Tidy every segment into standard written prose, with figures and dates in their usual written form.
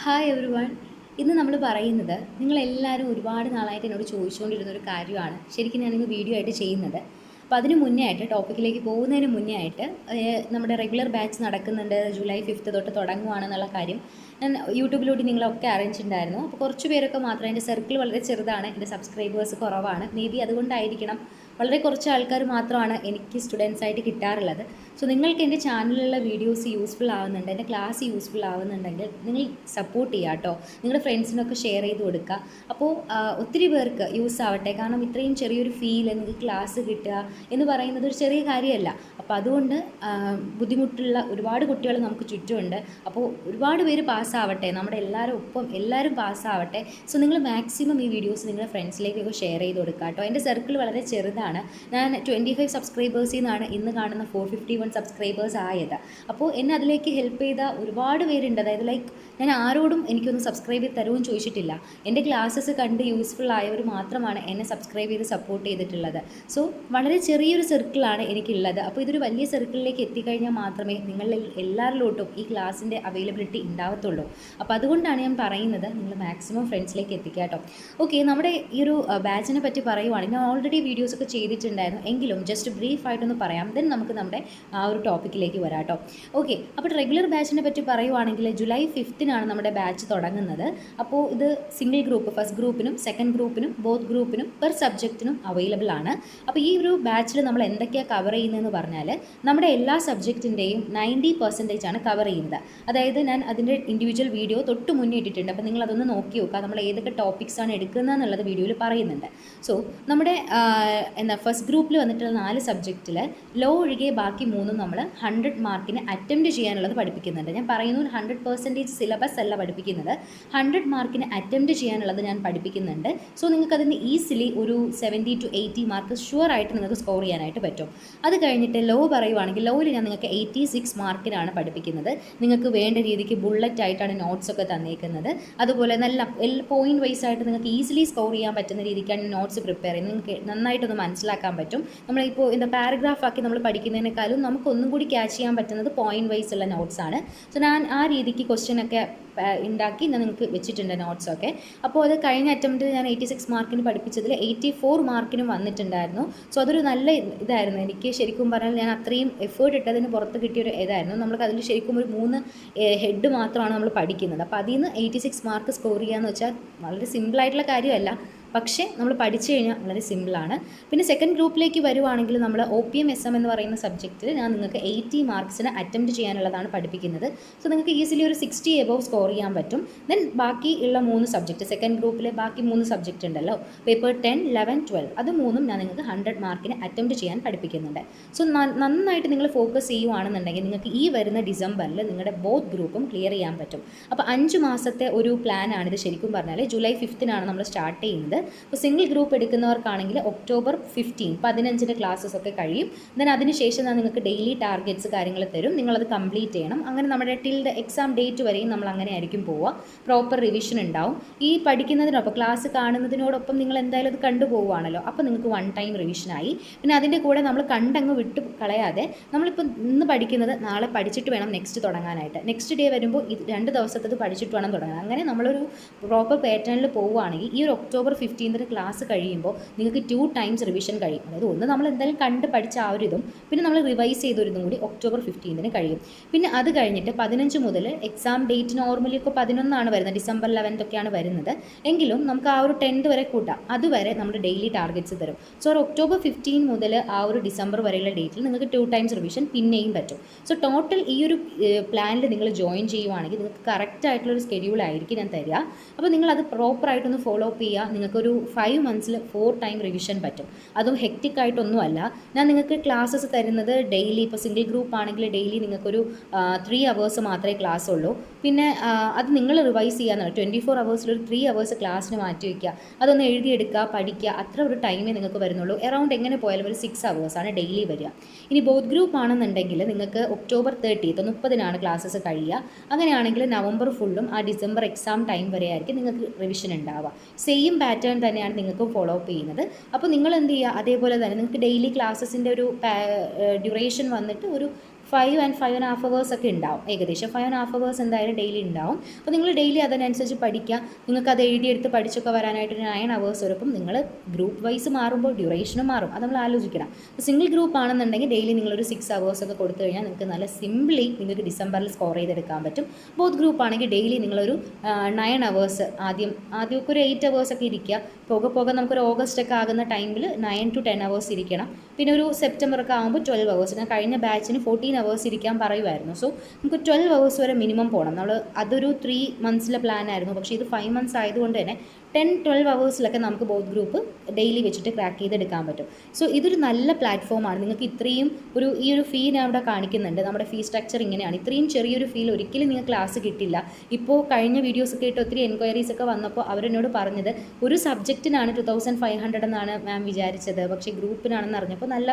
Hi every one. ഇന്ന് നമ്മൾ പറയുന്നത് നിങ്ങളെല്ലാവരും ഒരുപാട് നാളായിട്ട് എന്നോട് ചോദിച്ചുകൊണ്ടിരുന്ന ഒരു കാര്യമാണ്. ശരിക്കും ഞാനിന്ന് വീഡിയോ ആയിട്ട് ചെയ്യുന്നത്. അപ്പോൾ അതിന് മുന്നേ ആയിട്ട് ടോപ്പിക്കിലേക്ക് പോകുന്നതിന് മുന്നേ ആയിട്ട് നമ്മുടെ റെഗുലർ ബാച്ച് നടക്കുന്നുണ്ട്. ജൂലൈ 5 തൊട്ട് തുടങ്ങുവാണെന്നുള്ള കാര്യം ഞാൻ യൂട്യൂബിലൂടെ നിങ്ങളൊക്കെ അറിയിച്ചിട്ടുണ്ടായിരുന്നു. അപ്പോൾ കുറച്ച് പേരൊക്കെ മാത്രം, എൻ്റെ സർക്കിൾ വളരെ ചെറുതാണ്, എൻ്റെ സബ്സ്ക്രൈബേഴ്സ് കുറവാണ്. മേ ബി അതുകൊണ്ടായിരിക്കണം വളരെ കുറച്ച് ആൾക്കാർ മാത്രമാണ് എനിക്ക് സ്റ്റുഡൻസായിട്ട് കിട്ടാറുള്ളത്. സോ നിങ്ങൾക്ക് എൻ്റെ ചാനലിലുള്ള വീഡിയോസ് യൂസ്ഫുൾ ആവുന്നുണ്ട്, എൻ്റെ ക്ലാസ് യൂസ്ഫുൾ ആവുന്നുണ്ടെങ്കിൽ നിങ്ങൾ സപ്പോർട്ട് ചെയ്യുക കേട്ടോ. നിങ്ങളുടെ ഫ്രണ്ട്സിനൊക്കെ ഷെയർ ചെയ്ത് കൊടുക്കുക. അപ്പോൾ ഒത്തിരി പേർക്ക് യൂസ് ആവട്ടെ. കാരണം ഇത്രയും ചെറിയൊരു ഫീൽ നിങ്ങൾക്ക് ക്ലാസ് കിട്ടുക എന്ന് പറയുന്നത് ഒരു ചെറിയ കാര്യമല്ല. അപ്പോൾ അതുകൊണ്ട് ബുദ്ധിമുട്ടുള്ള ഒരുപാട് കുട്ടികൾ നമുക്ക് ചുറ്റുമുണ്ട്. അപ്പോൾ ഒരുപാട് പേര് പാസ്സാവട്ടെ, നമ്മുടെ എല്ലാവരും ഒപ്പം എല്ലാവരും പാസ്സാവട്ടെ. സോ നിങ്ങൾ മാക്സിമം ഈ വീഡിയോസ് നിങ്ങളുടെ ഫ്രണ്ട്സിലേക്കൊക്കെ ഷെയർ ചെയ്ത് കൊടുക്കുക കേട്ടോ. എൻ്റെ സർക്കിൾ വളരെ ചെറുതാണ്. ഞാൻ 25 സബ്സ്ക്രൈബേഴ്സിൽ നിന്നാണ് ഇന്ന് കാണുന്ന 451 സബ്സ്ക്രൈബേഴ്സ് ആയത്. അപ്പോൾ എന്നെ അതിലേക്ക് ഹെൽപ്പ് ചെയ്ത ഒരുപാട് പേരുണ്ട്. അതായത് ഞാൻ ആരോടും എനിക്കൊന്ന് സബ്സ്ക്രൈബ് ചെയ്ത് തരുമെന്ന് ചോദിച്ചിട്ടില്ല. എൻ്റെ ക്ലാസ്സസ് കണ്ട് യൂസ്ഫുൾ ആയവർ മാത്രമാണ് എന്നെ സബ്സ്ക്രൈബ് ചെയ്ത് സപ്പോർട്ട് ചെയ്തിട്ടുള്ളത്. സോ വളരെ ചെറിയൊരു സർക്കിളാണ് എനിക്കുള്ളത്. അപ്പോൾ ഇതൊരു വലിയ സർക്കിളിലേക്ക് എത്തിക്കഴിഞ്ഞാൽ മാത്രമേ നിങ്ങളിൽ എല്ലാവരിലോട്ടും ഈ ക്ലാസ്സിൻ്റെ അവൈലബിലിറ്റി ഉണ്ടാവത്തുള്ളൂ. അപ്പോൾ അതുകൊണ്ടാണ് ഞാൻ പറയുന്നത് നിങ്ങൾ മാക്സിമം ഫ്രണ്ട്സിലേക്ക് എത്തിക്കുക കേട്ടോ. ഓക്കെ, നമ്മുടെ ഈ ഒരു ബാച്ചിനെ പറ്റി പറയുവാണെങ്കിൽ ഞാൻ ഓൾറെഡി വീഡിയോസൊക്കെ ചെയ്തിട്ടുണ്ടായിരുന്നു. എങ്കിലും ജസ്റ്റ് ബ്രീഫായിട്ടൊന്ന് പറയാം, ദെൻ നമുക്ക് നമ്മുടെ ആ ഒരു ടോപ്പിക്കിലേക്ക് വരാം കേട്ടോ. ഓക്കെ, അപ്പോൾ റെഗുലർ ബാച്ചിനെ പറ്റി പറയുവാണെങ്കിൽ ജൂലൈ 5 നമ്മുടെ ബാച്ച് തുടങ്ങുന്നത്. അപ്പോൾ ഇത് സിംഗിൾ ഗ്രൂപ്പ്, ഫസ്റ്റ് ഗ്രൂപ്പിനും സെക്കൻഡ് ഗ്രൂപ്പിനും ബോത്ത് ഗ്രൂപ്പിനും പെർ സബ്ജക്റ്റിനും അവൈലബിൾ ആണ്. അപ്പോൾ ഈ ഒരു ബാച്ചിൽ നമ്മൾ എന്തൊക്കെയാണ് കവർ ചെയ്യുന്നതെന്ന് പറഞ്ഞാൽ നമ്മുടെ എല്ലാ സബ്ജക്റ്റിൻ്റെയും 90% ആണ് കവർ ചെയ്യുന്നത്. അതായത് ഞാൻ അതിൻ്റെ ഇൻഡിവിജ്വൽ വീഡിയോ തൊട്ട് മുന്നേ ഇട്ടിട്ടുണ്ട്. അപ്പോൾ നിങ്ങൾ അതൊന്ന് നോക്കി നോക്കുക, നമ്മൾ ഏതൊക്കെ ടോപ്പിക്സാണ് എടുക്കുന്നത് എന്നുള്ളത് വീഡിയോയിൽ പറയുന്നുണ്ട്. സോ നമ്മുടെ ഫസ്റ്റ് ഗ്രൂപ്പിൽ വന്നിട്ടുള്ള 4 സബ്ജക്റ്റിൽ ലോ ഒഴികെ ബാക്കി 3 നമ്മൾ 100 മാർക്കിന് അറ്റംപ്റ്റ് ചെയ്യാനുള്ളത് പഠിപ്പിക്കുന്നുണ്ട്. ഞാൻ പറയുന്നു 100% സിലബസ് അല്ല പഠിപ്പിക്കുന്നത്, 100 മാർക്കിന് അറ്റംപ്റ്റ് ചെയ്യാനുള്ളത് ഞാൻ പഠിപ്പിക്കുന്നുണ്ട്. സോ നിങ്ങൾക്ക് അതിന് ഈസിലി ഒരു 70 to 80 മാർക്ക് ഷുവറായിട്ട് നിങ്ങൾക്ക് സ്കോർ ചെയ്യാനായിട്ട് പറ്റും. അത് കഴിഞ്ഞിട്ട് ലോ പറയുവാണെങ്കിൽ ലോയിൽ ഞാൻ നിങ്ങൾക്ക് 86 മാർക്കിനാണ് പഠിപ്പിക്കുന്നത്. നിങ്ങൾക്ക് വേണ്ട രീതിക്ക് ബുള്ളറ്റ് ആയിട്ടാണ് നോട്ട്സൊക്കെ തന്നേക്കുന്നത്. അതുപോലെ നല്ല പോയിന്റ് വൈസ് ആയിട്ട് നിങ്ങൾക്ക് ഈസിലി സ്കോർ ചെയ്യാൻ പറ്റുന്ന രീതിക്കാണ് നോട്ട്സ് പ്രിപ്പയർ ചെയ്യുന്നത്. നിങ്ങൾക്ക് നന്നായിട്ടൊന്ന് മനസ്സിലാക്കാൻ പറ്റും. നമ്മളിപ്പോൾ എന്താ പാരഗ്രാഫാക്കി നമ്മൾ പഠിക്കുന്നതിനേക്കാളും നമുക്കൊന്നും കൂടി ക്യാച്ച് ചെയ്യാൻ പറ്റുന്നത് പോയിന്റ് വൈസ് ഉള്ള നോട്ട്സാണ്. സോ ഞാൻ ആ രീതിക്ക് ക്വസ്റ്റ്യനൊക്കെ ഉണ്ടാക്കി ഞാൻ നിങ്ങൾക്ക് വെച്ചിട്ടുണ്ട് നോട്ട്സൊക്കെ. അപ്പോൾ അത് കഴിഞ്ഞ അറ്റംപ്റ്റിൽ ഞാൻ 86 മാർക്കിന് പഠിപ്പിച്ചതിൽ 84 മാർക്കിനും വന്നിട്ടുണ്ടായിരുന്നു. സോ അതൊരു നല്ല ഇതായിരുന്നു. എനിക്ക് ശരിക്കും പറഞ്ഞാൽ ഞാൻ അത്രയും എഫേർട്ട് ഇട്ടതിന് പുറത്ത് കിട്ടിയൊരു ഇതായിരുന്നു. നമ്മൾക്ക് അതിൽ ശരിക്കും ഒരു 3 ഹെഡ് മാത്രമാണ് നമ്മൾ പഠിക്കുന്നത്. അപ്പോൾ അതിൽ നിന്ന് 86 മാർക്ക് സ്കോർ ചെയ്യുക എന്ന് വെച്ചാൽ വളരെ സിമ്പിളായിട്ടുള്ള കാര്യമല്ല, പക്ഷേ നമ്മൾ പഠിച്ചു കഴിഞ്ഞാൽ വളരെ സിമ്പിളാണ്. പിന്നെ സെക്കൻഡ് ഗ്രൂപ്പിലേക്ക് വരുവാണെങ്കിൽ നമ്മൾ OPM SM എന്ന് പറയുന്ന സബ്ജക്റ്റിൽ ഞാൻ നിങ്ങൾക്ക് 80 മാർക്സിന് അറ്റംപ്റ്റ് ചെയ്യാനുള്ളതാണ് പഠിപ്പിക്കുന്നത്. സോ നിങ്ങൾക്ക് ഈസിലി ഒരു 60 എബോവ് സ്കോർ ചെയ്യാൻ പറ്റും. ദെൻ ബാക്കി ഉള്ള 3 സബ്ജക്റ്റ്, സെക്കൻഡ് ഗ്രൂപ്പിലെ ബാക്കി 3 സബ്ജക്റ്റ് ഉണ്ടല്ലോ, പേപ്പർ 10, 11, 12, അത് 3ഉം ഞാൻ നിങ്ങൾക്ക് 100 മാർക്കിന് അറ്റംപ്റ്റ് ചെയ്യാൻ പഠിപ്പിക്കുന്നുണ്ട്. സോ നന്നായിട്ട് നിങ്ങൾ ഫോക്കസ് ചെയ്യുവാണെന്നുണ്ടെങ്കിൽ നിങ്ങൾക്ക് ഈ വരുന്ന ഡിസംബറിൽ നിങ്ങളുടെ ബോത്ത് ഗ്രൂപ്പും ക്ലിയർ ചെയ്യാൻ പറ്റും. അപ്പോൾ 5 മാസത്തെ ഒരു പ്ലാനാണിത്. ശരിക്കും പറഞ്ഞാൽ ജൂലൈ 5 നമ്മൾ സ്റ്റാർട്ട് ചെയ്യുന്നത്. അപ്പോൾ സിംഗിൾ ഗ്രൂപ്പ് എടുക്കുന്നവർക്കാണെങ്കിൽ ഒക്ടോബർ 15 ക്ലാസ്സസ് ഒക്കെ കഴിയും. ദെൻ അതിനുശേഷം ഞാൻ നിങ്ങൾക്ക് ഡെയിലി ടാർഗറ്റ്സ് കാര്യങ്ങൾ തരും, നിങ്ങളത് കംപ്ലീറ്റ് ചെയ്യണം. അങ്ങനെ നമ്മുടെ ടിൽ ദ എക്സാം ഡേറ്റ് വരെയും നമ്മൾ അങ്ങനെ ആയിരിക്കും പോവുക. പ്രോപ്പർ റിവിഷൻ ഉണ്ടാവും. ഈ പഠിക്കുന്നതിനൊപ്പം ക്ലാസ് കാണുന്നതിനോടൊപ്പം നിങ്ങൾ എന്തായാലും അത് കണ്ടുപോവുകയാണല്ലോ, അപ്പോൾ നിങ്ങൾക്ക് 1 ടൈം റിവിഷനായി. പിന്നെ അതിൻ്റെ കൂടെ നമ്മൾ കണ്ടങ്ങ് വിട്ട് കളയാതെ നമ്മളിപ്പോൾ ഇന്ന് പഠിക്കുന്നത് നാളെ പഠിച്ചിട്ട് വേണം നെക്സ്റ്റ് തുടങ്ങാനായിട്ട്. നെക്സ്റ്റ് ഡേ വരുമ്പോൾ 2 ദിവസത്തത് പഠിച്ചിട്ട് വേണം തുടങ്ങാൻ. അങ്ങനെ നമ്മളൊരു പ്രോപ്പർ പാറ്റേണിൽ പോവുകയാണെങ്കിൽ ഈ ഒരു ഒക്ടോബർ 15 ക്ലാസ് കഴിയുമ്പോൾ നിങ്ങൾക്ക് 2 ടൈംസ് റിവിഷൻ കഴിയും. അതായത് ഒന്ന് നമ്മൾ എന്തായാലും കണ്ട് പഠിച്ച ആ ഒരു ഇതും പിന്നെ നമ്മൾ റിവൈസ് ചെയ്തൊരിതും കൂടി ഒക്ടോബർ 15 കഴിയും. പിന്നെ അത് കഴിഞ്ഞിട്ട് 15 മുതൽ എക്സാം ഡേറ്റ് നോർമലി ഇപ്പോൾ 11 വരുന്നത്, ഡിസംബർ 11 വരുന്നത്. എങ്കിലും നമുക്ക് ആ ഒരു 10th വരെ കൂട്ടാം. അതുവരെ നമ്മൾ ഡെയിലി ടാർഗറ്റ്സ് തരും. സോ ഒക്ടോബർ 15 മുതൽ ആ ഒരു ഡിസംബർ വരെയുള്ള ഡേറ്റിൽ നിങ്ങൾക്ക് 2 ടൈംസ് റിവിഷൻ പിന്നെയും പറ്റും. സോ ടോട്ടൽ ഈ ഒരു പ്ലാനിൽ നിങ്ങൾ ജോയിൻ ചെയ്യുവാണെങ്കിൽ നിങ്ങൾക്ക് കറക്റ്റ് ആയിട്ടുള്ളൊരു സ്കെഡ്യൂൾ ആയിരിക്കും ഞാൻ തരിക. അപ്പോൾ നിങ്ങളത് പ്രോപ്പറായിട്ടൊന്ന് ഫോളോ അപ്പ് ചെയ്യുക. നിങ്ങൾക്കൊരു 5 മന്ത്സിൽ 4 ടൈം റിവിഷൻ പറ്റും. അതും ഹെക്റ്റിക് ആയിട്ടൊന്നുമല്ല. ഞാൻ നിങ്ങൾക്ക് ക്ലാസ്സസ് തരുന്നത് ഡെയിലി, ഇപ്പോൾ സിംഗിൾ ഗ്രൂപ്പ് ആണെങ്കിൽ ഡെയിലി നിങ്ങൾക്കൊരു 3 hours മാത്രമേ ക്ലാസ് ഉള്ളൂ. പിന്നെ അത് നിങ്ങൾ റിവൈസ് ചെയ്യാന്നാണ്. 24 hours ഒരു 3 hours ക്ലാസ്സിന് മാറ്റി വയ്ക്കുക, അതൊന്ന് എഴുതിയെടുക്കുക, പഠിക്കുക, അത്ര ഒരു ടൈമേ നിങ്ങൾക്ക് വരുന്നുള്ളൂ. അറൗണ്ട് എങ്ങനെ പോയാലും ഒരു 6 hours ആണ് ഡെയിലി വരിക. ഇനി ബോത്ത് ഗ്രൂപ്പ് ആണെന്നുണ്ടെങ്കിൽ നിങ്ങൾക്ക് ഒക്ടോബർ 30 ക്ലാസ്സസ് കഴിയുക. അങ്ങനെയാണെങ്കിൽ നവംബർ ഫുള്ളും ആ ഡിസംബർ എക്സാം ടൈം വരെ ആയിരിക്കും നിങ്ങൾക്ക് റിവിഷൻ ഉണ്ടാവുക. സെയിം പാറ്റേൺ തന്നെയാണ് നിങ്ങൾക്ക് ഫോളോ അപ്പ് ചെയ്യുന്നത്. അപ്പോൾ നിങ്ങൾ എന്ത് ചെയ്യുക, അതേപോലെ തന്നെ നിങ്ങൾക്ക് ഡെയിലി ക്ലാസ്സസിൻ്റെ ഒരു ഡ്യൂറേഷൻ വന്നിട്ട് ഒരു 5 and 5.5 hours ഒക്കെ ഉണ്ടാവും. ഏകദേശം 5.5 hours എന്തായാലും ഡെയിലി ഉണ്ടാവും. അപ്പോൾ നിങ്ങൾ ഡെയിലി അതിനനുസരിച്ച് പഠിക്കുക. നിങ്ങൾക്ക് അത് എഴുതിയെടുത്ത് പഠിച്ചൊക്കെ വരാനായിട്ട് 9 hours എടുക്കും. നിങ്ങൾ ഗ്രൂപ്പ് വൈസ് മാറുമ്പോൾ ഡ്യൂറേഷനും മാറും. അത് നമ്മൾ ആലോചിക്കണം. അപ്പോൾ സിംഗിൾ ഗ്രൂപ്പ് ആണെന്നുണ്ടെങ്കിൽ ഡെയിലി നിങ്ങളൊരു 6 hours ഒക്കെ കൊടുത്തു കഴിഞ്ഞാൽ നിങ്ങൾക്ക് നല്ല സിംപ്ലി നിങ്ങൾക്ക് ഡിസംബറിൽ സ്കോർ ചെയ്തെടുക്കാൻ പറ്റും. ബോത്ത് ഗ്രൂപ്പ് ആണെങ്കിൽ ഡെയിലി നിങ്ങളൊരു 9 hours ആദ്യമൊക്കെ ഒരു 8 hours ഒക്കെ ഇരിക്കുക. പോകെ നമുക്കൊരു ഓഗസ്റ്റ് ഒക്കെ ആകുന്ന ടൈമിൽ 9 to 10 hours ഇരിക്കണം. പിന്നെ ഒരു സെപ്റ്റംബർ ഒക്കെ ആകുമ്പോൾ 12 hours. ഞാൻ കഴിഞ്ഞ ബാച്ചിന് 14 hours ഇരിക്കാൻ പറയുമായിരുന്നു. സോ നമുക്ക് 12 hours വരെ മിനിമം പോകണം. നമ്മൾ അതൊരു 3 months പ്ലാൻ ആയിരുന്നു. പക്ഷേ ഇത് 5 months ആയതുകൊണ്ട് തന്നെ 10-12 hours നമുക്ക് ബോത്ത് ഗ്രൂപ്പ് ഡെയിലി വെച്ചിട്ട് ക്രാക്ക് ചെയ്തെടുക്കാൻ പറ്റും. സോ ഇതൊരു നല്ല പ്ലാറ്റ്ഫോമാണ്. നിങ്ങൾക്ക് ഇത്രയും ഈ ഒരു ഫീ ഞാൻ ഇവിടെ കാണിക്കുന്നുണ്ട്. നമ്മുടെ ഫീ സ്ട്രക്ചർ ഇങ്ങനെയാണ്. ഇത്രയും ചെറിയൊരു ഫീൽ ഒരിക്കലും നിങ്ങൾക്ക് ക്ലാസ് കിട്ടില്ല. ഇപ്പോൾ കഴിഞ്ഞ വീഡിയോസൊക്കെ ഇട്ട് ഒത്തിരി എൻക്വയറീസ് ഒക്കെ വന്നപ്പോൾ അവരെന്നോട് പറഞ്ഞത് ഒരു സബ്ജക്റ്റിനാണ് 2500 എന്നാണ് മാം വിചാരിച്ചത്, പക്ഷേ ഗ്രൂപ്പിനാണെന്ന് അറിഞ്ഞപ്പോൾ നല്ല